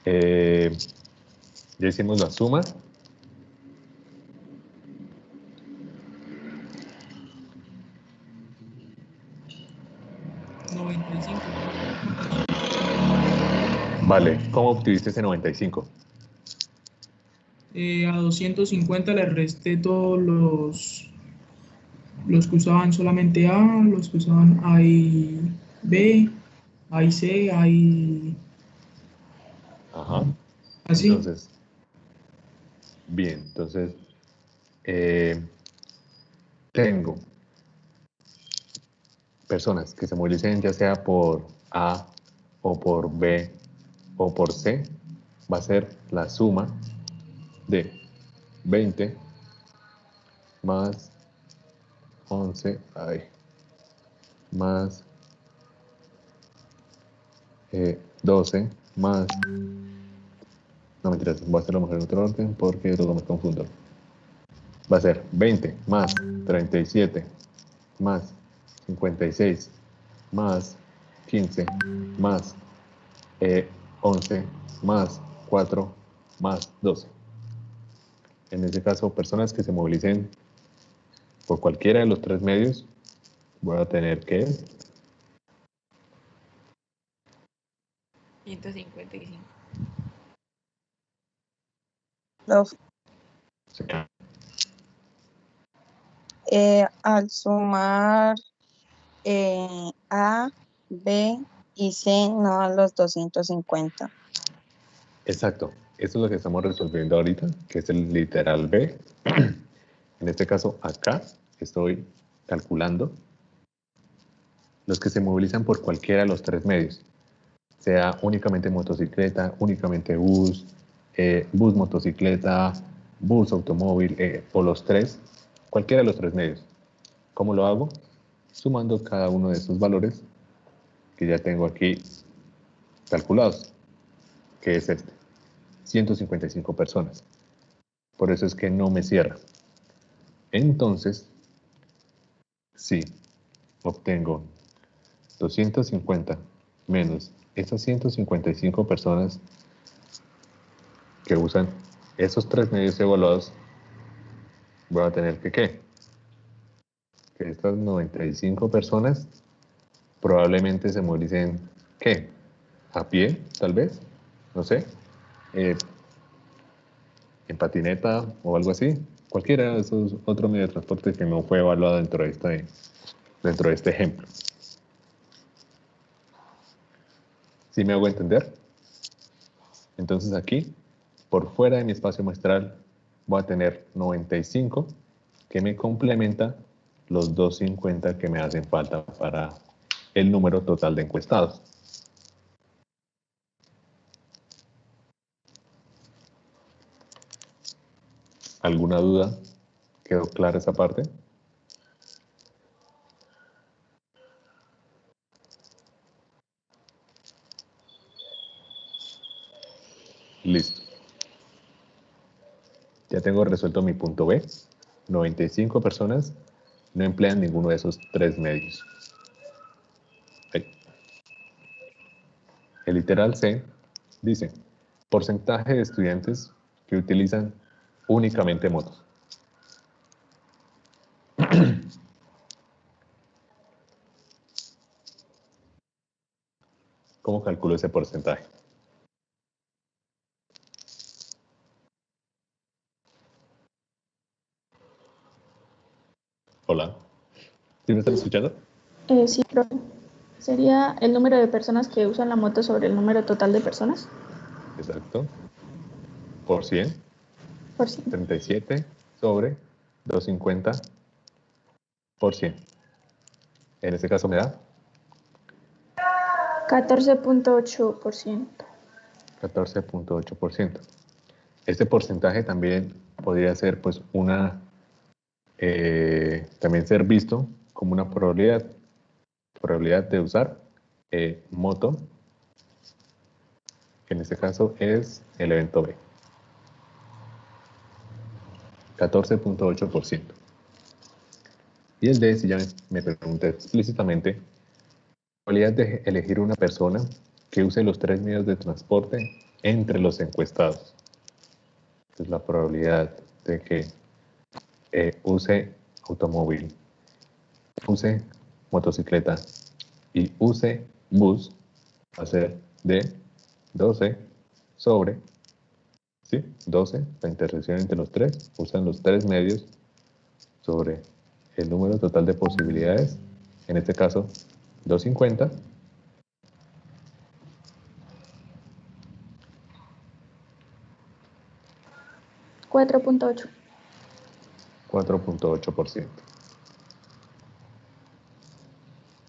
Ya hicimos la suma. Vale, ¿cómo obtuviste ese 95? A 250 le resté todos los que usaban solamente A, los que usaban A y B, A y C, A y... Ajá. Así. Entonces, bien, entonces tengo personas que se movilicen ya sea por A o por B o por C, va a ser la suma de 20 más 11, más 12 más... No, mentiras, voy a hacerlo mejor en otro orden porque luego me confundo. va a ser 20 más 37 más 56 más 15 más 11 más 4 más 12. En este caso, personas que se movilicen por cualquiera de los tres medios, voy a tener que 155. Profe, sí, al sumar A, B y C no a los 250. exacto. Esto es lo que estamos resolviendo ahorita, que es el literal B. En este caso, acá estoy calculando los que se movilizan por cualquiera de los tres medios, sea únicamente motocicleta, únicamente bus, bus motocicleta, bus automóvil, o los tres, cualquiera de los tres medios. ¿Cómo lo hago? Sumando cada uno de esos valores que ya tengo aquí calculados, que es este, 155 personas. Por eso es que no me cierra. Entonces, si obtengo 250 menos esas 155 personas que usan esos tres medios evaluados, voy a tener que ¿qué? Que estas 95 personas probablemente se movilicen ¿qué? A pie, tal vez, no sé, en patineta o algo así, cualquiera de esos otros medios de transporte que no fue evaluado dentro de este ejemplo. ¿Sí me hago entender? Entonces aquí, por fuera de mi espacio muestral, voy a tener 95 que me complementa los 250 que me hacen falta para el número total de encuestados. ¿Alguna duda? ¿Quedó clara esa parte? Listo. Ya tengo resuelto mi punto B. 95 personas no emplean ninguno de esos tres medios. Ahí. El literal C dice, porcentaje de estudiantes que utilizan únicamente motos. ¿Cómo calculo ese porcentaje? Hola. ¿Sí me están escuchando? Sí, profe. ¿Sería el número de personas que usan la moto sobre el número total de personas? Exacto. Por 100. Por 100. 37 sobre 250 por 100. En este caso me da 14.8%. 14.8%. Este porcentaje también podría ser pues también ser visto como una probabilidad de usar moto, que en este caso es el evento B. 14.8%. Y el D, si ya me pregunté explícitamente, probabilidad de elegir una persona que use los tres medios de transporte entre los encuestados. Es la probabilidad de que use automóvil, use motocicleta y use bus, va a ser de 12 sobre, ¿sí? 12, la intersección entre los tres, usan los tres medios sobre el número total de posibilidades, en este caso 250, 4.8. 4.8%.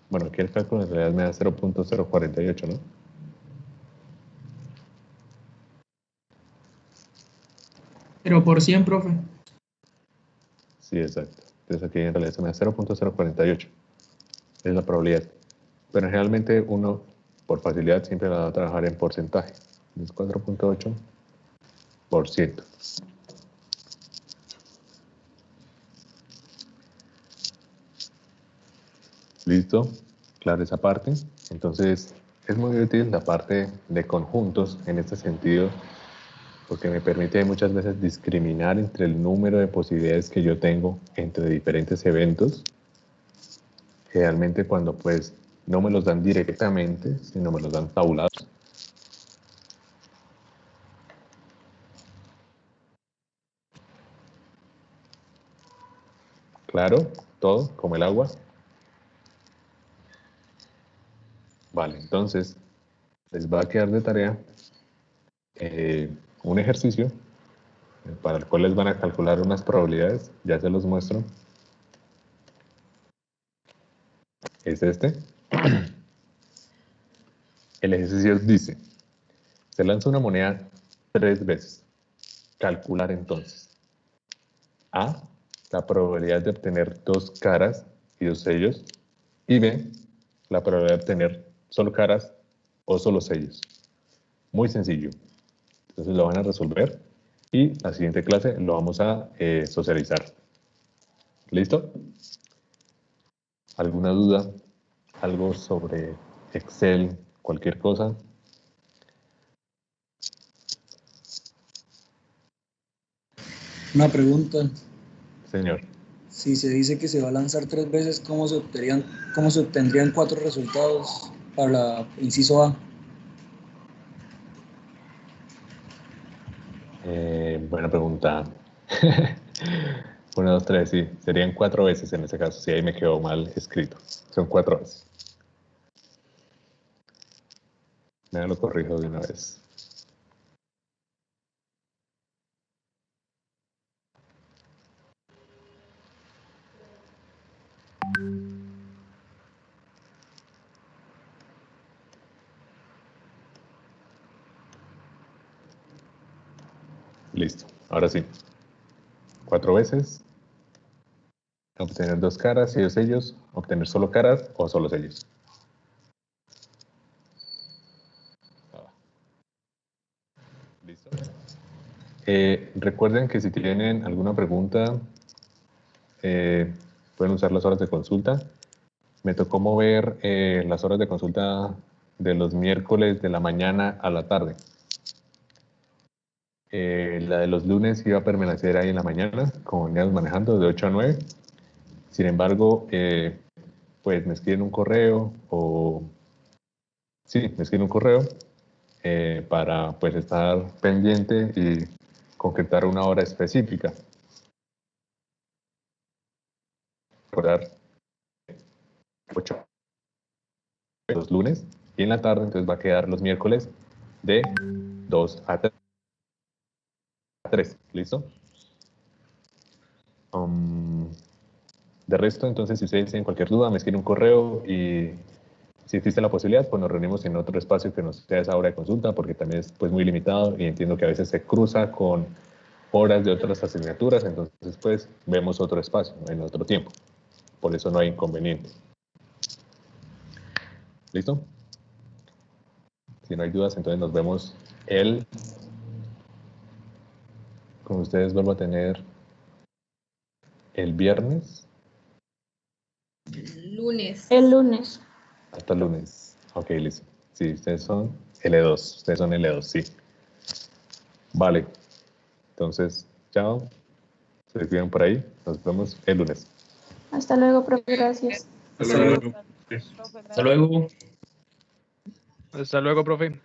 Bueno, aquí el cálculo en realidad me da 0.048, ¿no? Pero por 100, profe. Sí, exacto. Entonces aquí en realidad se me da 0.048. Es la probabilidad. Pero generalmente uno, por facilidad, siempre la va a trabajar en porcentaje. Es 4.8%. ¿Listo? Claro esa parte. Entonces, es muy útil la parte de conjuntos en este sentido, porque me permite muchas veces discriminar entre el número de posibilidades que yo tengo entre diferentes eventos. Generalmente cuando pues no me los dan directamente, sino me los dan tabulados. Claro, todo, como el agua. Vale, entonces les va a quedar de tarea un ejercicio para el cual les van a calcular unas probabilidades, ya se los muestro. Es este. El ejercicio dice, se lanza una moneda 3 veces. Calcular entonces. A, la probabilidad de obtener 2 caras y 2 sellos. Y B, la probabilidad de obtener solo caras o solo sellos. Muy sencillo. Entonces lo van a resolver y la siguiente clase lo vamos a socializar. ¿Listo? ¿Alguna duda? ¿Algo sobre Excel? ¿Cualquier cosa? Una pregunta. Señor. Si se dice que se va a lanzar 3 veces, cómo se obtendrían 4 resultados para el inciso A? Buena pregunta. 1, 2, 3, sí. Serían 4 veces en ese caso. Sí, ahí me quedó mal escrito. Son 4 veces. Me lo corrijo de una vez. Listo. Ahora sí. 4 veces. Obtener 2 caras y 2 sellos. Obtener solo caras o solo sellos. ¿Listo? Recuerden que si tienen alguna pregunta, pueden usar las horas de consulta. Me tocó mover las horas de consulta de los miércoles de la mañana a la tarde. La de los lunes iba a permanecer ahí en la mañana, como veníamos manejando, de 8 a 9. Sin embargo, pues me escriben un correo o... Sí, me escriben un correo para pues estar pendiente y concretar una hora específica. Recordar 8 los lunes y en la tarde, entonces va a quedar los miércoles de 2 a 3. ¿Listo? De resto, entonces, si ustedes tienen cualquier duda, me escriben un correo y si existe la posibilidad, pues nos reunimos en otro espacio que no sea esa hora de consulta, porque también es pues muy limitado y entiendo que a veces se cruza con horas de otras asignaturas, entonces pues vemos otro espacio en otro tiempo. Por eso no hay inconveniente. ¿Listo? Si no hay dudas, entonces nos vemos con ustedes vuelvo a tener el viernes. Lunes. El lunes. Hasta el lunes. Ok, listo. Sí, ustedes son L2. Ustedes son L2, sí. Vale. Entonces, chao. Se cuidan por ahí. Nos vemos el lunes. Hasta luego, profe. Gracias. Hasta luego. Hasta luego. Hasta luego, profe.